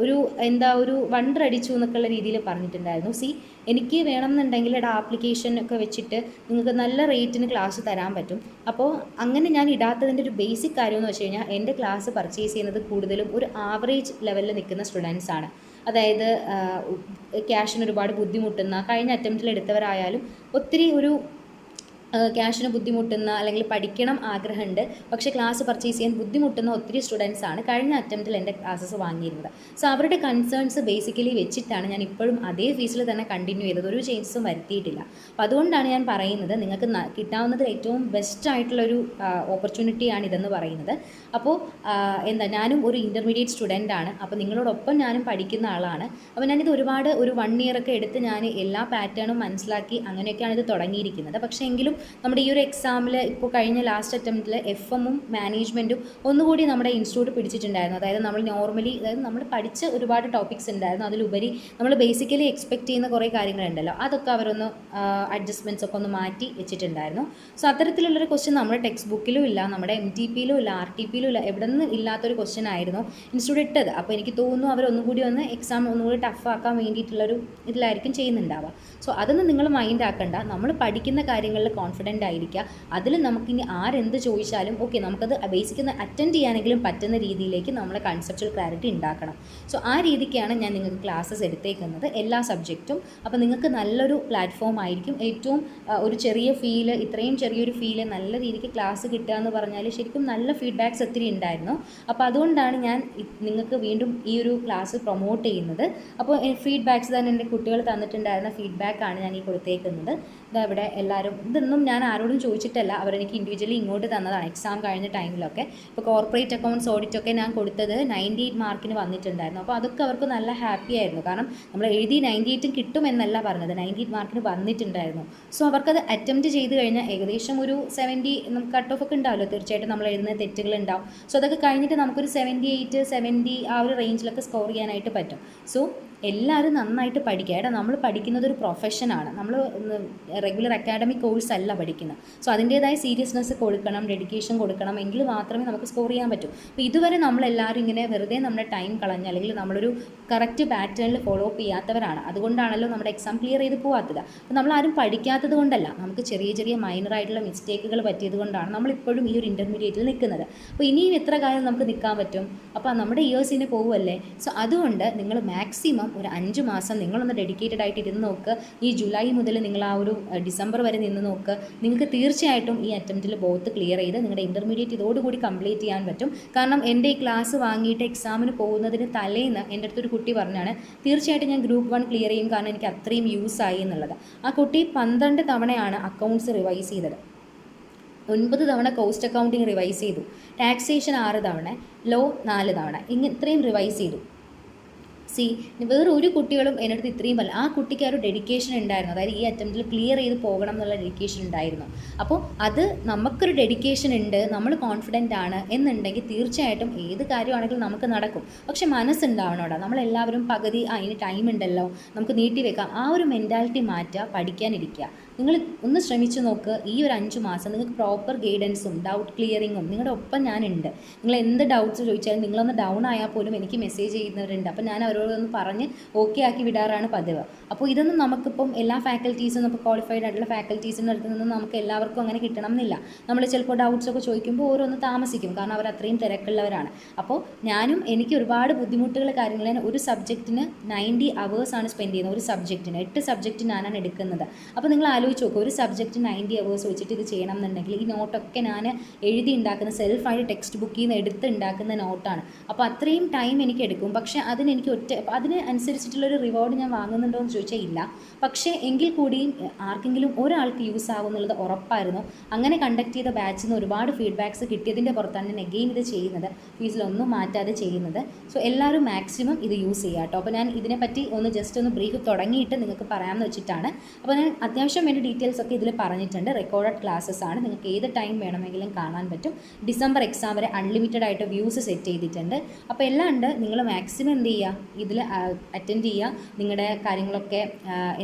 ഒരു വണ്ടർ അടിച്ചു എന്നൊക്കെയുള്ള രീതിയിൽ പറഞ്ഞിട്ടുണ്ടായിരുന്നു. എനിക്ക് വേണമെന്നുണ്ടെങ്കിൽ ആപ്ലിക്കേഷൻ ഒക്കെ വെച്ചിട്ട് നിങ്ങൾക്ക് നല്ല റേറ്റിന് ക്ലാസ് തരാൻ പറ്റും. അപ്പോൾ അങ്ങനെ ഞാൻ ഇടാത്തതിൻ്റെ ഒരു ബേസിക് കാര്യം എന്ന് വെച്ച് കഴിഞ്ഞാൽ എൻ്റെ ക്ലാസ് പർച്ചേസ് ചെയ്യുന്നത് കൂടുതലും ഒരു ആവറേജ് ലെവലിൽ നിൽക്കുന്ന സ്റ്റുഡൻസ് ആണ്. അതായത് ക്യാഷിന് ഒരുപാട് ബുദ്ധിമുട്ടുന്ന, കഴിഞ്ഞ അറ്റംപ്റ്റിൽ എടുത്തവരായാലും ഒത്തിരി ക്യാഷിന് ബുദ്ധിമുട്ടുന്ന അല്ലെങ്കിൽ പഠിക്കണം ആഗ്രഹമുണ്ട് പക്ഷേ ക്ലാസ് പർച്ചേസ് ചെയ്യാൻ ബുദ്ധിമുട്ടുന്ന ഒത്തിരി സ്റ്റുഡൻസ് ആണ് കഴിഞ്ഞ അറ്റംപ്റ്റിൽ എൻ്റെ ക്ലാസ്സസ് വാങ്ങിയിരുന്നത്. സോ അവരുടെ കൺസേൺസ് ബേസിക്കലി വെച്ചിട്ടാണ് ഞാൻ ഇപ്പോഴും അതേ ഫീസിൽ തന്നെ കണ്ടിന്യൂ ചെയ്തത്. ഒരു ചേഞ്ചസും വരുത്തിയിട്ടില്ല. അപ്പോൾ അതുകൊണ്ടാണ് ഞാൻ പറയുന്നത് നിങ്ങൾക്ക് കിട്ടാവുന്നത് ഏറ്റവും ബെസ്റ്റ് ആയിട്ടുള്ളൊരു ഓപ്പർച്യൂണിറ്റിയാണ് ഇതെന്ന് പറയുന്നത്. അപ്പോൾ ഞാനും ഒരു ഇൻ്റർമീഡിയറ്റ് സ്റ്റുഡൻ്റ് ആണ്. അപ്പോൾ നിങ്ങളോടൊപ്പം ഞാനും പഠിക്കുന്ന ആളാണ്. അപ്പോൾ ഞാനിത് ഒരു 1 year ഒക്കെ എടുത്ത് ഞാൻ എല്ലാ പാറ്റേണും മനസ്സിലാക്കി അങ്ങനെയൊക്കെയാണ് ഇത് തുടങ്ങിയിരിക്കുന്നത്. പക്ഷേ എങ്കിലും നമ്മുടെ ഈ ഒരു എക്സാമിൽ ഇപ്പോൾ കഴിഞ്ഞ ലാസ്റ്റ് അറ്റംപ്റ്റിൽ FM-ഉം മാനേജ്മെൻറ്റും ഒന്നുകൂടി നമ്മുടെ ഇൻസ്റ്റിറ്റ്യൂട്ട് പിടിച്ചിട്ടുണ്ടായിരുന്നു. അതായത് നമ്മൾ പഠിച്ച ഒരുപാട് ടോപ്പിക്സ് ഉണ്ടായിരുന്നു. അതിലുപരി നമ്മൾ ബേസിക്കലി എക്സ്പെക്റ്റ് ചെയ്യുന്ന കുറേ കാര്യങ്ങളുണ്ടല്ലോ, അതൊക്കെ അവരൊന്ന് അഡ്ജസ്റ്റ്മെൻറ്റ്സ് ഒക്കെ ഒന്ന് മാറ്റി വെച്ചിട്ടുണ്ടായിരുന്നു. സോ അത്തരത്തിലുള്ളൊരു ക്വസ്റ്റ്യൻ നമ്മുടെ ടെക്സ്റ്റ് ബുക്കിലും ഇല്ല, നമ്മുടെ MTP-യിലും ഇല്ല, RTP-യിലും ഇല്ല, എവിടെ നിന്ന് ഇല്ലാത്തൊരു ക്വസ്റ്റ്യൻ ആയിരുന്നു ഇൻസ്റ്റിറ്റ്യൂട്ട് ഇട്ടത്. അപ്പോൾ എനിക്ക് തോന്നുന്നു അവരൊന്നുകൂടി എക്സാം ഒന്നുകൂടി ടഫാക്കാൻ വേണ്ടിയിട്ടുള്ളൊരു ഇതിലായിരിക്കും ചെയ്യുന്നുണ്ടാവുക. സോ അതൊന്നും നിങ്ങൾ മൈൻഡ് ആക്കണ്ട. നമ്മൾ പഠിക്കുന്ന കാര്യങ്ങളിൽ കോൺഫിഡൻ്റ് ആയിരിക്കുക. അതിൽ നമുക്കിനി ആരെന്ത് ചോദിച്ചാലും ഓക്കെ, നമുക്കത് ബേസിക് അറ്റൻഡ് ചെയ്യാനെങ്കിലും പറ്റുന്ന രീതിയിലേക്ക് നമ്മൾ കൺസെപ്ച്വൽ ക്ലാരിറ്റി ഉണ്ടാക്കണം. സോ ആ രീതിക്കാണ് ഞാൻ നിങ്ങൾക്ക് ക്ലാസ്സസ് എടുത്തേക്കുന്നത്, എല്ലാ സബ്ജക്റ്റും. അപ്പോൾ നിങ്ങൾക്ക് നല്ലൊരു പ്ലാറ്റ്ഫോം ആയിരിക്കും. ഏറ്റവും ഇത്രയും ചെറിയൊരു ഫീല് നല്ല രീതിക്ക് ക്ലാസ് കിട്ടുക എന്ന് പറഞ്ഞാൽ ശരിക്കും നല്ല ഫീഡ്ബാക്ക്സ് ഒത്തിരി ഉണ്ടായിരുന്നു. അപ്പോൾ അതുകൊണ്ടാണ് ഞാൻ നിങ്ങൾക്ക് വീണ്ടും ഈ ഒരു ക്ലാസ് പ്രൊമോട്ട് ചെയ്യുന്നത്. അപ്പോൾ ഫീഡ്ബാക്ക്സ് തന്നെ എൻ്റെ കുട്ടികൾ തന്നിട്ടുണ്ടായിരുന്ന ഫീഡ്ബാക്കാണ് ഞാൻ ഈ കൊടുത്തേക്കുന്നത്. ഇവിടെ എല്ലാവരും ഇതൊന്നും ഞാൻ ആരോടും ചോദിച്ചിട്ടല്ല, അവരെനിക്ക് ഇൻഡിവിജ്വലി ഇങ്ങോട്ട് തന്നതാണ് എക്സാം കഴിഞ്ഞ ടൈമിലൊക്കെ. ഇപ്പോൾ കോർപ്പറേറ്റ് അക്കൗണ്ട്സ് ഓഡിറ്റൊക്കെ ഞാൻ കൊടുത്തത് 98 മാർക്കിന് വന്നിട്ടുണ്ടായിരുന്നു. അപ്പോൾ അതൊക്കെ അവർക്ക് നല്ല ഹാപ്പി ആയിരുന്നു. കാരണം നമ്മൾ എഴുതി 98 കിട്ടുമെന്നല്ല പറഞ്ഞത്, 98 മാർക്കിന് വന്നിട്ടുണ്ടായിരുന്നു. സോ അവർക്കത് അറ്റംപ്റ്റ് ചെയ്ത് കഴിഞ്ഞാൽ ഏകദേശം ഒരു 70 നമുക്ക് കട്ട് ഓഫ് ഒക്കെ ഉണ്ടാവുമല്ലോ, തീർച്ചയായിട്ടും നമ്മൾ എഴുതുന്ന തെറ്റുകളുണ്ടാവും. സോ അതൊക്കെ കഴിഞ്ഞിട്ട് നമുക്കൊരു 78, 70 ആ ഒരു റേഞ്ചിലൊക്കെ സ്കോർ ചെയ്യാനായിട്ട് പറ്റും. സോ എല്ലാവരും നന്നായിട്ട് പഠിക്കുക. നമ്മൾ പഠിക്കുന്നത് ഒരു പ്രൊഫഷനാണ്, നമ്മൾ റെഗുലർ അക്കാഡമിക് കോഴ്സ് അല്ല പഠിക്കുന്നത്. സോ അതിൻ്റേതായ സീരിയസ്നെസ് കൊടുക്കണം, ഡെഡിക്കേഷൻ കൊടുക്കണം, എങ്കിൽ മാത്രമേ നമുക്ക് സ്കോർ ചെയ്യാൻ പറ്റൂ. അപ്പോൾ ഇതുവരെ നമ്മളെല്ലാവരും ഇങ്ങനെ വെറുതെ നമ്മുടെ ടൈം കളഞ്ഞ് അല്ലെങ്കിൽ നമ്മളൊരു കറക്റ്റ് പാറ്റേണിൽ ഫോളോ അപ്പ് ചെയ്യാത്തവരാണ്. അതുകൊണ്ടാണല്ലോ നമ്മുടെ എക്സാം ക്ലിയർ ചെയ്ത് പോകാത്തത്. അപ്പോൾ നമ്മളാരും പഠിക്കാത്തത് കൊണ്ടല്ല, നമുക്ക് ചെറിയ മൈനറായിട്ടുള്ള മിസ്റ്റേക്കുകൾ പറ്റിയത് കൊണ്ടാണ് നമ്മളിപ്പോഴും ഈ ഒരു ഇൻ്റർമീഡിയറ്റിൽ നിൽക്കുന്നത്. അപ്പോൾ ഇനിയും എത്ര കാലം നമുക്ക് നിൽക്കാൻ പറ്റും? അപ്പോൾ നമ്മുടെ ഇയേഴ്സ് ഇനി പോവുമല്ലേ. സോ അതുകൊണ്ട് നിങ്ങൾ മാക്സിമം ഒരു 5 മാസം നിങ്ങളൊന്ന് ഡെഡിക്കേറ്റഡ് ആയിട്ട് ഇരുന്ന് നോക്കുക. ഈ ജൂലൈ മുതൽ നിങ്ങൾ ആ ഒരു ഡിസംബർ വരെ നിന്ന് നോക്കുക. നിങ്ങൾക്ക് തീർച്ചയായിട്ടും ഈ അറ്റംപ്റ്റിൽ ബോത്ത് ക്ലിയർ ചെയ്ത് നിങ്ങളുടെ ഇൻ്റർമീഡിയറ്റ് ഇതോടുകൂടി കംപ്ലീറ്റ് ചെയ്യാൻ പറ്റും. കാരണം എൻ്റെ ഈ ക്ലാസ് വാങ്ങിയിട്ട് എക്സാമിന് പോകുന്നതിന് തലേന്ന് എൻ്റെ അടുത്തൊരു കുട്ടി പറഞ്ഞാണ് തീർച്ചയായിട്ടും ഞാൻ ഗ്രൂപ്പ് 1 ക്ലിയർ ചെയ്യും, കാരണം എനിക്ക് അത്രയും യൂസ് ആയി എന്നുള്ളത്. ആ കുട്ടി 12 തവണയാണ് അക്കൗണ്ട്സ് റിവൈസ് ചെയ്തത്, 9 തവണ കോസ്റ്റ് അക്കൗണ്ടിങ് റിവൈസ് ചെയ്തു, ടാക്സേഷൻ 6 തവണ, ലോ 4 തവണ, ഇത്രയും റിവൈസ് ചെയ്തു. വേറെ ഒരു കുട്ടികളും എൻ്റെ അടുത്ത് ഇത്രയും പറയും. ആ കുട്ടിക്ക് ആ ഒരു ഡെഡിക്കേഷൻ ഉണ്ടായിരുന്നു, അതായത് ഈ അറ്റംപ്റ്റിൽ ക്ലിയർ ചെയ്ത് പോകണം എന്നുള്ള ഡെഡിക്കേഷൻ ഉണ്ടായിരുന്നു. അപ്പോൾ അത് നമുക്കൊരു ഡെഡിക്കേഷൻ ഉണ്ട്, നമ്മൾ കോൺഫിഡൻ്റ് ആണ് എന്നുണ്ടെങ്കിൽ തീർച്ചയായിട്ടും ഏത് കാര്യമാണെങ്കിലും നമുക്ക് നടക്കും. പക്ഷെ മനസ്സുണ്ടാവണോടാ, നമ്മളെല്ലാവരും പകുതി ഇനി ടൈം ഉണ്ടല്ലോ നമുക്ക് നീട്ടി വെക്കാം, ആ ഒരു മെൻറ്റാലിറ്റി മാറ്റുക, പഠിക്കാനിരിക്കുക. നിങ്ങൾ ഒന്ന് ശ്രമിച്ചു നോക്ക്. ഈ ഒരു 5 മാസം നിങ്ങൾക്ക് പ്രോപ്പർ ഗൈഡൻസും ഡൗട്ട് ക്ലിയറിങ്ങും നിങ്ങളുടെ ഒപ്പം ഞാനുണ്ട്. നിങ്ങൾ എന്ത് ഡൗട്ട്സ് ചോദിച്ചാലും നിങ്ങളൊന്ന് ഡൗൺ ആയാൽ പോലും എനിക്ക് മെസ്സേജ് ചെയ്യുന്നവരുണ്ട്. അപ്പോൾ ഞാൻ അവരോട് അവരോടൊന്ന് പറഞ്ഞ് ഓക്കെ ആക്കി വിടാറാണ് പതിവ്. അപ്പോൾ ഇതൊന്നും നമുക്കിപ്പം എല്ലാ ഫാക്കൽറ്റീസും ഇപ്പോൾ ക്വാളിഫൈഡ് ആയിട്ടുള്ള ഫാക്കൽറ്റീസിൻ്റെ അടുത്ത് നിന്നും നമുക്ക് എല്ലാവർക്കും അങ്ങനെ കിട്ടണം എന്നില്ല. നമ്മൾ ചിലപ്പോൾ ഡൗട്ട്സൊക്കെ ചോദിക്കുമ്പോൾ ഓരോന്ന് താമസിക്കും, കാരണം അവർ അത്രയും തിരക്കുള്ളവരാണ്. അപ്പോൾ എനിക്ക് ഒരുപാട് ബുദ്ധിമുട്ടുകൾ കാര്യങ്ങൾ, ഞാൻ ഒരു സബ്ജക്റ്റിന് 90 hours സ്പെൻഡ് ചെയ്യുന്നത്. ഒരു സബ്ജക്റ്റിന് 8 സബ്ജക്റ്റ് ഞാനാണ് എടുക്കുന്നത്. അപ്പോൾ നിങ്ങൾ ആലോചിച്ച് നോക്കുക, ഒരു സബ്ജക്റ്റ് 90 hours വെച്ചിട്ട് ഇത് ചെയ്യണം എന്നുണ്ടെങ്കിൽ ഈ നോട്ടൊക്കെ ഞാൻ എഴുതി ഉണ്ടാക്കുന്ന, സെൽഫായിട്ട് ടെക്സ്റ്റ് ബുക്കിൽ നിന്ന് എടുത്ത് ഉണ്ടാക്കുന്ന നോട്ടാണ്. അപ്പോൾ അത്രയും ടൈം എനിക്ക് എടുക്കും. പക്ഷേ അതിന് അനുസരിച്ചിട്ടുള്ളൊരു റിവാർഡ് ഞാൻ വാങ്ങുന്നുണ്ടോ എന്ന് ചോദിച്ചാൽ ഇല്ല. പക്ഷേ എങ്കിൽ കൂടിയും ആർക്കെങ്കിലും ഒരാൾക്ക് യൂസ് ആകും എന്നുള്ളത് ഉറപ്പായിരുന്നു. അങ്ങനെ കണ്ടക്ട് ചെയ്ത ബാച്ചിൽ നിന്ന് ഒരുപാട് ഫീഡ്ബാക്ക്സ് കിട്ടിയതിൻ്റെ പുറത്താണ് ഞാൻ അഗെയിൻ ഇത് ചെയ്യുന്നത്, ഫീസിലൊന്നും മാറ്റാതെ ചെയ്യുന്നത്. സോ എല്ലാവരും മാക്സിമം ഇത് യൂസ് ചെയ്യുക കേട്ടോ. അപ്പോൾ ഞാൻ ഇതിനെപ്പറ്റി ജസ്റ്റ് ഒന്ന് ബ്രീഫ് തുടങ്ങിയിട്ട് നിങ്ങൾക്ക് പറയാമെന്ന് വെച്ചിട്ടാണ്. അപ്പോൾ ഞാൻ അത്യാവശ്യം വേണ്ട ഡീറ്റെയിൽസ് ഒക്കെ ഇതിൽ പറഞ്ഞിട്ടുണ്ട്. റെക്കോർഡഡ് ക്ലാസ്സസ് ആണ്, നിങ്ങൾക്ക് ഏത് ടൈം വേണമെങ്കിലും കാണാൻ പറ്റും. ഡിസംബർ എക്സാം വരെ അൺലിമിറ്റഡ് ആയിട്ട് വ്യൂസ് സെറ്റ് ചെയ്തിട്ടുണ്ട്. അപ്പോൾ എല്ലാം ഉണ്ട്. നിങ്ങൾ മാക്സിമം എന്ത് ചെയ്യുക, ഇതിൽ അറ്റൻഡ് ചെയ്യുക. നിങ്ങളുടെ കാര്യങ്ങളൊക്കെ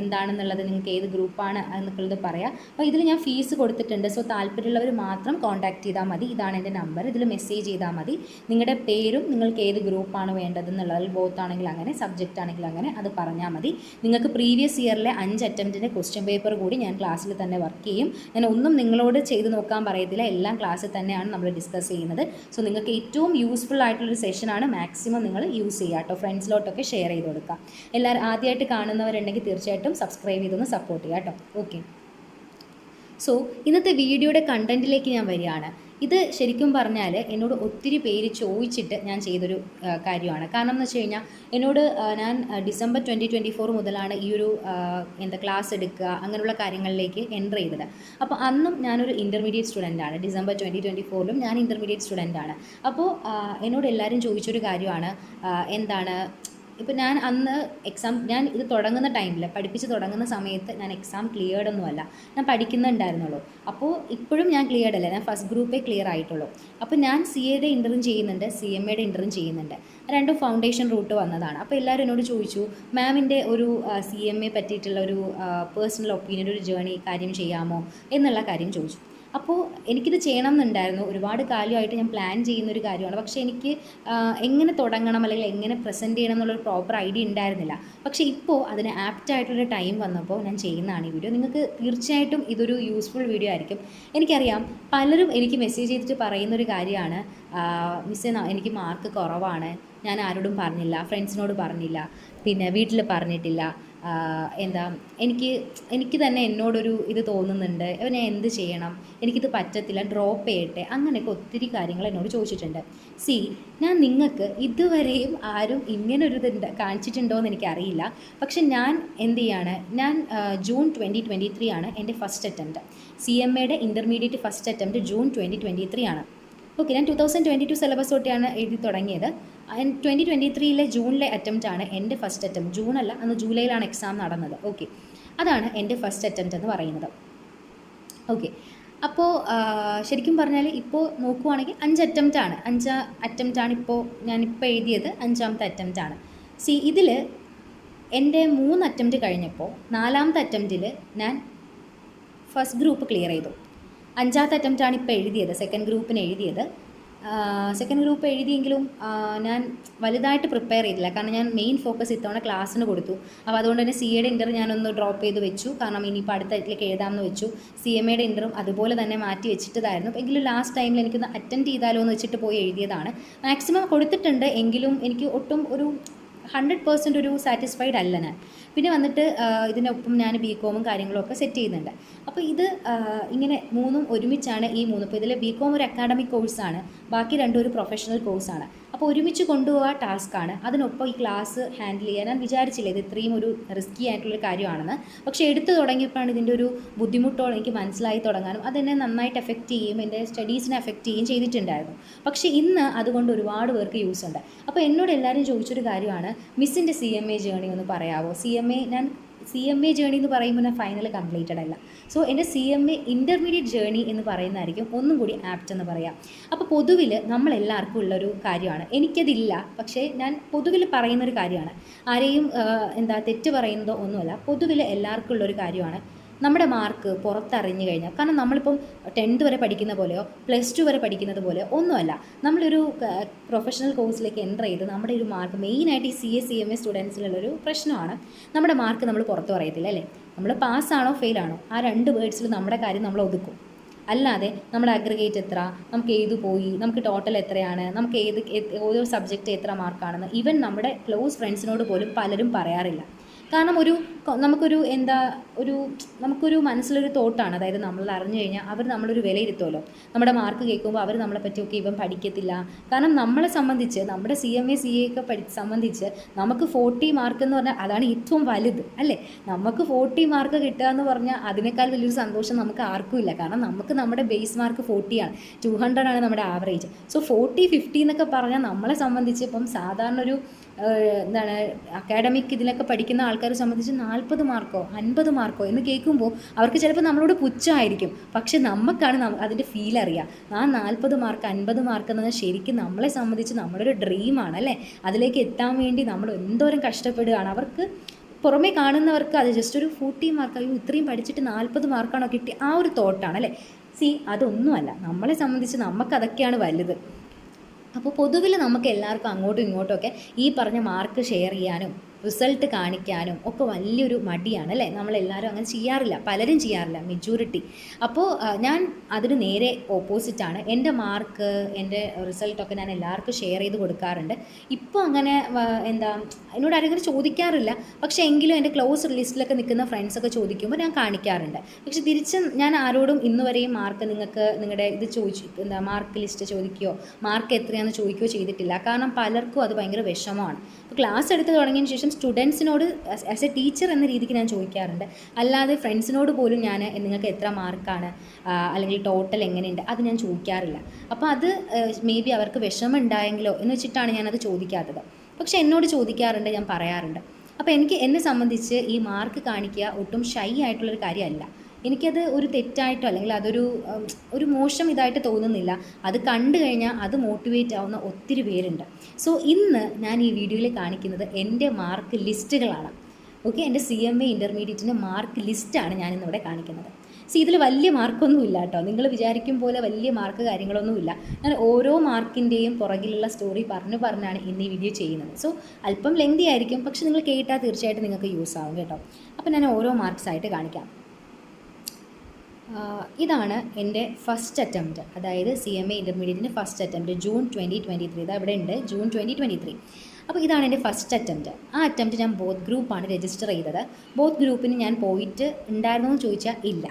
എന്താണെന്നുള്ളത്, നിങ്ങൾക്ക് ഏത് ഗ്രൂപ്പാണ് എന്നുള്ളത് പറയാം. അപ്പോൾ ഇതിൽ ഞാൻ ഫീസ് കൊടുത്തിട്ടുണ്ട്. സോ താല്പര്യമുള്ളവർ മാത്രം കോൺടാക്ട് ചെയ്താൽ മതി. ഇതാണ് എൻ്റെ നമ്പർ. ഇതിൽ മെസ്സേജ് ചെയ്താൽ മതി. നിങ്ങളുടെ പേരും നിങ്ങൾക്ക് ഏത് ഗ്രൂപ്പാണ് വേണ്ടതെന്നുള്ളതിൽ, ബോത്ത് ആണെങ്കിൽ അങ്ങനെ, സബ്ജക്റ്റ് ആണെങ്കിൽ അങ്ങനെ, അത് പറഞ്ഞാൽ മതി. നിങ്ങൾക്ക് പ്രീവിയസ് ഇയറിലെ 5 അറ്റംപ്റ്റിൻ്റെ ക്വസ്റ്റ്യൻ പേപ്പർ കൂടി ഞാൻ ക്ലാസ്സിൽ തന്നെ വർക്ക് ചെയ്യും. ഞാൻ ഒന്നും നിങ്ങളോട് ചെയ്ത് നോക്കാൻ പറയത്തില്ല, എല്ലാം ക്ലാസ്സിൽ തന്നെയാണ് നമ്മൾ ഡിസ്കസ് ചെയ്യുന്നത്. സോ നിങ്ങൾക്ക് ഏറ്റവും യൂസ്ഫുൾ ആയിട്ടുള്ളൊരു സെഷനാണ്. മാക്സിമം നിങ്ങൾ യൂസ് ചെയ്യുക കേട്ടോ. ഫ്രണ്ട്സിലോട്ടൊക്കെ ഷെയർ ചെയ്ത് കൊടുക്കുക. എല്ലാവരും ആദ്യമായിട്ട് കാണുന്നവരുണ്ടെങ്കിൽ തീർച്ചയായിട്ടും സബ്സ്ക്രൈബ് ചെയ്തൊന്ന് സപ്പോർട്ട് ചെയ്യുക കേട്ടോ. ഓക്കെ, സോ ഇന്നത്തെ വീഡിയോയുടെ കണ്ടൻറ്റിലേക്ക് ഞാൻ വരികയാണ്. ഇത് ശരിക്കും പറഞ്ഞാൽ എന്നോട് ഒത്തിരി പേര് ചോദിച്ചിട്ട് ഞാൻ ചെയ്തൊരു കാര്യമാണ്. കാരണം എന്ന് വെച്ച് കഴിഞ്ഞാൽ ഞാൻ ഡിസംബർ 2024 മുതലാണ് ഈ ഒരു ക്ലാസ് എടുക്കുക അങ്ങനെയുള്ള കാര്യങ്ങളിലേക്ക് എൻ്റർ ചെയ്തത്. അപ്പോൾ അന്നും ഞാനൊരു ഇൻ്റർമീഡിയറ്റ് സ്റ്റുഡൻ്റാണ്. ഡിസംബർ 2024 ഞാൻ ഇൻ്റർമീഡിയറ്റ് സ്റ്റുഡൻ്റാണ്. അപ്പോൾ എന്നോട് എല്ലാവരും ചോദിച്ചൊരു കാര്യമാണ്, ഇപ്പോൾ ഞാൻ അന്ന് ഞാൻ ഇത് തുടങ്ങുന്ന ടൈമിൽ, പഠിപ്പിച്ച് തുടങ്ങുന്ന സമയത്ത് ഞാൻ എക്സാം ക്ലിയർഡ് ഒന്നുമല്ല, ഞാൻ പഠിക്കുന്നുണ്ടായിരുന്നുള്ളൂ. അപ്പോൾ ഇപ്പോഴും ഞാൻ ക്ലിയർഡ് അല്ല, ഞാൻ ഫസ്റ്റ് ഗ്രൂപ്പേ ക്ലിയർ ആയിട്ടുള്ളൂ. അപ്പോൾ ഞാൻ CA ഇൻ്റർവ്യൂ ചെയ്യുന്നുണ്ട്, CMA ഇൻ്റർവ്യൂ ചെയ്യുന്നുണ്ട്. രണ്ടും ഫൗണ്ടേഷൻ റൂട്ട് വന്നതാണ്. അപ്പോൾ എല്ലാവരും എന്നോട് ചോദിച്ചു, മാമിൻ്റെ ഒരു CMA പറ്റിയിട്ടുള്ള ഒരു പേഴ്സണൽ ഒപ്പീനിയൻ, ഒരു ജേണി കാര്യം ചെയ്യാമോ എന്നുള്ള കാര്യം ചോദിച്ചു. അപ്പോൾ എനിക്കിത് ചെയ്യണം എന്നുണ്ടായിരുന്നു. ഒരുപാട് കാലമായിട്ട് ഞാൻ പ്ലാൻ ചെയ്യുന്നൊരു കാര്യമാണ്. പക്ഷേ എനിക്ക് എങ്ങനെ തുടങ്ങണം അല്ലെങ്കിൽ എങ്ങനെ പ്രസൻറ്റ് ചെയ്യണം എന്നുള്ളൊരു പ്രോപ്പർ ഐഡിയ ഉണ്ടായിരുന്നില്ല. പക്ഷേ ഇപ്പോൾ അതിന് ആപ്റ്റായിട്ടുള്ളൊരു ടൈം വന്നപ്പോൾ ഞാൻ ചെയ്യുന്നതാണ് ഈ വീഡിയോ. നിങ്ങൾക്ക് തീർച്ചയായിട്ടും ഇതൊരു യൂസ്ഫുൾ വീഡിയോ ആയിരിക്കും. എനിക്കറിയാം പലരും എനിക്ക് മെസ്സേജ് ചെയ്തിട്ട് പറയുന്നൊരു കാര്യമാണ്, മിസ്സേ എനിക്ക് മാർക്ക് കുറവാണ്, ഞാൻ ആരോടും പറഞ്ഞില്ല, ഫ്രണ്ട്സിനോട് പറഞ്ഞില്ല, പിന്നെ വീട്ടിൽ പറഞ്ഞിട്ടില്ല, എനിക്ക് തന്നെ എന്നോടൊരു ഇത് തോന്നുന്നുണ്ട്, ഞാൻ എന്ത് ചെയ്യണം, എനിക്കിത് പറ്റത്തില്ല, ഡ്രോപ്പ് ചെയ്യട്ടെ, അങ്ങനെയൊക്കെ ഒത്തിരി കാര്യങ്ങൾ എന്നോട് ചോദിച്ചിട്ടുണ്ട്. ഞാൻ നിങ്ങൾക്ക് ഇതുവരെയും ആരും ഇങ്ങനൊരു ഇത് കാണിച്ചിട്ടുണ്ടോ എന്ന് എനിക്കറിയില്ല. പക്ഷെ ഞാൻ ഞാൻ ജൂൺ 2023 ആണ് എൻ്റെ first attempt. CMA intermediate first attempt June 2023 ആണ്. ഓക്കെ, ഞാൻ 2022 സിലബസ് തൊട്ടാണ് എഴുതി തുടങ്ങിയത്. 2023 ജൂണിലെ അറ്റംപ്റ്റ് ആണ് എൻ്റെ ഫസ്റ്റ് അറ്റംപ്റ്റ്. ജൂണല്ല, അന്ന് ജൂലൈയിലാണ് എക്സാം നടന്നത്. ഓക്കെ, അതാണ് എൻ്റെ ഫസ്റ്റ് അറ്റംപ്റ്റ് എന്ന് പറയുന്നത്. ഓക്കെ, അപ്പോൾ ശരിക്കും പറഞ്ഞാൽ ഇപ്പോൾ നോക്കുവാണെങ്കിൽ 5 അറ്റംപ്റ്റ് ആണ് ഞാനിപ്പോൾ എഴുതിയത്. 5ാമത്തെ അറ്റംപ്റ്റ് ആണ്. ഇതിൽ എൻ്റെ 3 അറ്റംപ്റ്റ് കഴിഞ്ഞപ്പോൾ 4ാമത്തെ അറ്റംപ്റ്റിൽ ഞാൻ ഫസ്റ്റ് ഗ്രൂപ്പ് ക്ലിയർ ചെയ്തു. 5ാമത്തെ അറ്റംപ്റ്റാണ് ഇപ്പോൾ എഴുതിയത്, സെക്കൻഡ് ഗ്രൂപ്പിന് എഴുതിയത്. സെക്കൻഡ് ഗ്രൂപ്പ് എഴുതിയെങ്കിലും ഞാൻ വലുതായിട്ട് പ്രിപ്പയർ ചെയ്തില്ല, കാരണം ഞാൻ മെയിൻ ഫോക്കസ് ഇത്തവണ ക്ലാസ്സിന് കൊടുത്തു. അപ്പോൾ അതുകൊണ്ട് തന്നെ CA ഇൻ്റർവ്യൂ ഞാനൊന്ന് ഡ്രോപ്പ് ചെയ്ത് വെച്ചു, കാരണം ഇനിയിപ്പോൾ അടുത്ത ഇതിലേക്ക് എഴുതാമെന്ന് വെച്ചു. CMA ഇൻ്റർവ്യൂ അതുപോലെ തന്നെ മാറ്റി വെച്ചിട്ടതായിരുന്നു. എങ്കിലും ലാസ്റ്റ് ടൈമിൽ എനിക്കൊന്ന് അറ്റൻഡ് ചെയ്താലോ എന്ന് വെച്ചിട്ട് പോയി എഴുതിയതാണ്. മാക്സിമം കൊടുത്തിട്ടുണ്ട്, എങ്കിലും എനിക്ക് ഒട്ടും ഒരു 100% ഒരു സാറ്റിസ്ഫൈഡ് അല്ല ഞാൻ. പിന്നെ വന്നിട്ട് ഇതിനൊപ്പം ഞാൻ BCom കാര്യങ്ങളൊക്കെ സെറ്റ് ചെയ്യുന്നുണ്ട്. അപ്പോൾ ഇത് ഇങ്ങനെ 3ഉം ഒരുമിച്ചാണ്. ഈ 3 ഇപ്പോൾ ഇതിൽ BCom ഒരു അക്കാഡമിക് കോഴ്സാണ്, ബാക്കി 2 ഒരു പ്രൊഫഷണൽ കോഴ്സാണ്. അപ്പോൾ ഒരുമിച്ച് കൊണ്ടുപോകാൻ ടാസ്ക്കാണ്. അതിനൊപ്പം ഈ ക്ലാസ് ഹാൻഡിൽ ചെയ്യാൻ ഞാൻ വിചാരിച്ചില്ല ഇത് ഇത്രയും ഒരു റിസ്ക്കി ആയിട്ടുള്ളൊരു കാര്യമാണെന്ന്. പക്ഷേ എടുത്തു തുടങ്ങിയപ്പോഴാണ് ഇതിൻ്റെ ഒരു ബുദ്ധിമുട്ടോളം എനിക്ക് മനസ്സിലായി തുടങ്ങാനും അതെന്നെ നന്നായിട്ട് എഫക്റ്റ് ചെയ്യും, എൻ്റെ സ്റ്റഡീസിനെ എഫക്റ്റ് ചെയ്യുകയും ചെയ്തിട്ടുണ്ടായിരുന്നു. പക്ഷേ ഇന്ന് അതുകൊണ്ട് ഒരുപാട് പേർക്ക് യൂസ് ഉണ്ട്. അപ്പോൾ എന്നോട് എല്ലാവരും ചോദിച്ചൊരു കാര്യമാണ്, മിസ്സിൻ്റെ CMA ജേണി ഒന്ന് പറയാമോ? CMA ജേണി എന്ന് പറയുമ്പോൾ ഞാൻ ഫൈനൽ കംപ്ലീറ്റഡ് അല്ല. സോ എൻ്റെ CMA ഇൻ്റർമീഡിയറ്റ് ജേണി എന്ന് പറയുന്നതായിരിക്കും ഒന്നും കൂടി ആപ്റ്റ് എന്ന് പറയാം. അപ്പോൾ പൊതുവിൽ നമ്മളെല്ലാവർക്കും ഉള്ളൊരു കാര്യമാണ്, എനിക്കതില്ല, പക്ഷേ ഞാൻ പൊതുവിൽ പറയുന്നൊരു കാര്യമാണ്. ആരെയും തെറ്റ് പറയുന്നതോ ഒന്നുമല്ല, പൊതുവിൽ എല്ലാവർക്കും ഉള്ളൊരു കാര്യമാണ്. നമ്മുടെ മാർക്ക് പുറത്തറിഞ്ഞു കഴിഞ്ഞാൽ, കാരണം നമ്മളിപ്പം 10th വരെ പഠിക്കുന്ന പോലെയോ +2 വരെ പഠിക്കുന്നത് പോലെയോ ഒന്നുമല്ല. നമ്മളൊരു പ്രൊഫഷണൽ കോഴ്സിലേക്ക് എൻ്റർ ചെയ്ത് നമ്മുടെ ഒരു മാർക്ക്, മെയിനായിട്ട് ഈ CA CMA സ്റ്റുഡൻസിലുള്ളൊരു പ്രശ്നമാണ്, നമ്മുടെ മാർക്ക് നമ്മൾ പുറത്ത് പറയത്തില്ല അല്ലേ. നമ്മൾ പാസ്സാണോ ഫെയിലാണോ ആ 2 വേർഡ്സിൽ നമ്മുടെ കാര്യം നമ്മൾ ഒതുക്കും. അല്ലാതെ നമ്മുടെ അഗ്രിഗേറ്റ് എത്ര, നമുക്ക് ഏത് പോയി, നമുക്ക് ടോട്ടൽ എത്രയാണ്, നമുക്ക് ഓരോ സബ്ജക്റ്റ് എത്ര മാർക്കാണെന്ന് ഈവൻ നമ്മുടെ ക്ലോസ് ഫ്രണ്ട്സിനോട് പോലും പലരും പറയാറില്ല. കാരണം നമുക്കൊരു മനസ്സിലൊരു തോട്ടാണ്, അതായത് നമ്മൾ അറിഞ്ഞു കഴിഞ്ഞാൽ അവർ നമ്മളൊരു വിലയിരുത്തുമല്ലോ. നമ്മുടെ മാർക്ക് കേൾക്കുമ്പോൾ അവർ നമ്മളെ പറ്റിയൊക്കെ ഇവൻ പഠിക്കത്തില്ല. കാരണം നമ്മളെ സംബന്ധിച്ച്, നമ്മുടെ CMA CA ഒക്കെ സംബന്ധിച്ച് നമുക്ക് 40 മാർക്ക് എന്ന് പറഞ്ഞാൽ അതാണ് ഏറ്റവും വലുത് അല്ലേ. നമുക്ക് 40 മാർക്ക് കിട്ടുക എന്ന് പറഞ്ഞാൽ അതിനേക്കാൾ വലിയൊരു സന്തോഷം നമുക്ക് ആർക്കും ഇല്ല. കാരണം നമുക്ക് നമ്മുടെ ബേസ് മാർക്ക് 40 ആണ്, 200 ആണ് നമ്മുടെ ആവറേജ്. സോ 40 50 എന്നൊക്കെ പറഞ്ഞാൽ നമ്മളെ സംബന്ധിച്ച് ഇപ്പം സാധാരണ ഒരു അക്കാഡമിക് ഇതിലൊക്കെ പഠിക്കുന്ന ആൾക്കാരെ സംബന്ധിച്ച് 40 മാർക്കോ 50 മാർക്കോ എന്ന് കേൾക്കുമ്പോൾ അവർക്ക് ചിലപ്പോൾ നമ്മളോട് പുച്ഛമായിരിക്കും. പക്ഷെ നമുക്കാണ് അതിൻ്റെ ഫീൽ അറിയാം. ആ 40 മാർക്ക് 50 മാർക്ക് എന്ന് പറഞ്ഞാൽ ശരിക്കും നമ്മളെ സംബന്ധിച്ച് നമ്മുടെ ഒരു ഡ്രീമാണ് അല്ലേ. അതിലേക്ക് എത്താൻ വേണ്ടി നമ്മൾ എന്തോരം കഷ്ടപ്പെടുകയാണ്. അവർക്ക് പുറമേ കാണുന്നവർക്ക് അത് ജസ്റ്റ് ഒരു 40 മാർക്ക്, അയ്യോ ഇത്രയും പഠിച്ചിട്ട് 40 മാർക്കാണോ കിട്ടി, ആ ഒരു തോട്ടാണ് അല്ലേ. അതൊന്നുമല്ല, നമ്മളെ സംബന്ധിച്ച് നമുക്കതൊക്കെയാണ് വലുത്. അപ്പോൾ പൊതുവിൽ നമുക്ക് എല്ലാവർക്കും അങ്ങോട്ടും ഇങ്ങോട്ടുമൊക്കെ ഈ പറഞ്ഞ മാർക്ക് ഷെയർ ചെയ്യാനും റിസൾട്ട് കാണിക്കാനും ഒക്കെ വലിയൊരു മടിയാണ് അല്ലേ. നമ്മളെല്ലാവരും അങ്ങനെ ചെയ്യാറില്ല, പലരും ചെയ്യാറില്ല, മെജോറിറ്റി. അപ്പോൾ ഞാൻ അതിന് നേരെ ഓപ്പോസിറ്റാണ്. എൻ്റെ മാർക്ക്, എൻ്റെ റിസൾട്ടൊക്കെ ഞാൻ എല്ലാവർക്കും ഷെയർ ചെയ്ത് കൊടുക്കാറുണ്ട്. ഇപ്പോൾ അങ്ങനെ എന്നോട് ആരെങ്കിലും ചോദിക്കാറില്ല. പക്ഷേ എങ്കിലും എൻ്റെ ക്ലോസ് ലിസ്റ്റിലൊക്കെ നിൽക്കുന്ന ഫ്രണ്ട്സൊക്കെ ചോദിക്കുമ്പോൾ ഞാൻ കാണിക്കാറുണ്ട്. പക്ഷെ തിരിച്ച് ഞാൻ ആരോടും ഇന്ന് വരെയും മാർക്ക് നിങ്ങൾക്ക് നിങ്ങളുടെ ഇത് മാർക്ക് ലിസ്റ്റ് ചോദിക്കുകയോ മാർക്ക് എത്രയാണെന്ന് ചോദിക്കുകയോ ചെയ്തിട്ടില്ല. കാരണം പലർക്കും അത് ഭയങ്കര വിഷമമാണ്. അപ്പോൾ ക്ലാസ് എടുത്ത് തുടങ്ങിയതിന് ശേഷം സ്റ്റുഡൻസിനോട് ആസ് എ ടീച്ചർ എന്ന രീതിക്ക് ഞാൻ ചോദിക്കാറുണ്ട്. അല്ലാതെ ഫ്രണ്ട്സിനോട് പോലും ഞാൻ നിങ്ങൾക്ക് എത്ര മാർക്കാണ് അല്ലെങ്കിൽ ടോട്ടൽ എങ്ങനെയുണ്ട് അത് ഞാൻ ചോദിക്കാറില്ല. അപ്പോൾ അത് മേ ബി അവർക്ക് വിഷമം ഉണ്ടായെങ്കിലോ എന്ന് വെച്ചിട്ടാണ് ഞാനത് ചോദിക്കാത്തത്. പക്ഷേ എന്നോട് ചോദിക്കാറുണ്ട്, ഞാൻ പറയാറുണ്ട്. അപ്പോൾ എന്നെ സംബന്ധിച്ച് ഈ മാർക്ക് കാണിക്കുക ഒട്ടും ഷൈ ആയിട്ടുള്ളൊരു കാര്യമല്ല. എനിക്കത് ഒരു തെറ്റായിട്ടോ അല്ലെങ്കിൽ ഒരു മോശം ഇതായിട്ട് തോന്നുന്നില്ല. അത് കണ്ടു കഴിഞ്ഞാൽ അത് മോട്ടിവേറ്റ് ആവുന്ന ഒത്തിരി പേരുണ്ട്. സോ ഇന്ന് ഞാൻ ഈ വീഡിയോയിൽ കാണിക്കുന്നത് എൻ്റെ മാർക്ക് ലിസ്റ്റുകളാണ്. ഓക്കെ, എൻ്റെ CMA ഇൻ്റർമീഡിയറ്റിൻ്റെ മാർക്ക് ലിസ്റ്റാണ് ഞാനിന്നിവിടെ കാണിക്കുന്നത്. ഇതിൽ വലിയ മാർക്കൊന്നുമില്ല കേട്ടോ, നിങ്ങൾ വിചാരിക്കും പോലെ വലിയ മാർക്ക് കാര്യങ്ങളൊന്നുമില്ല. ഞാൻ ഓരോ മാർക്കിൻ്റെയും പുറകിലുള്ള സ്റ്റോറി പറഞ്ഞാണ് ഇന്ന് ഈ വീഡിയോ ചെയ്യുന്നത്. സോ അല്പം ലെങ്തി ആയിരിക്കും, പക്ഷെ നിങ്ങൾ കേട്ടാൽ തീർച്ചയായിട്ടും നിങ്ങൾക്ക് യൂസ് ആവും കേട്ടോ. അപ്പോൾ ഞാൻ ഓരോ മാർക്സ് ആയിട്ട് കാണിക്കാം. ഇതാണ് എൻ്റെ ഫസ്റ്റ് അറ്റംപ്റ്റ്, അതായത് CMA ഇൻ്റർമീഡിയറ്റിൻ്റെ ഫസ്റ്റ് അറ്റംപ്റ്റ് ജൂൺ 2023. ഇത് ഇവിടെ ഉണ്ട്, ജൂൺ 2023. അപ്പോൾ ഇതാണ് എൻ്റെ ഫസ്റ്റ് അറ്റംപ്റ്റ്. ആ അറ്റംപ്റ്റ് ഞാൻ ബോത്ത് ഗ്രൂപ്പാണ് രജിസ്റ്റർ ചെയ്തത്. ബോത്ത് ഗ്രൂപ്പിന് ഞാൻ പോയിട്ട് ഉണ്ടായിരുന്നോ എന്ന് ചോദിച്ചാൽ ഇല്ല.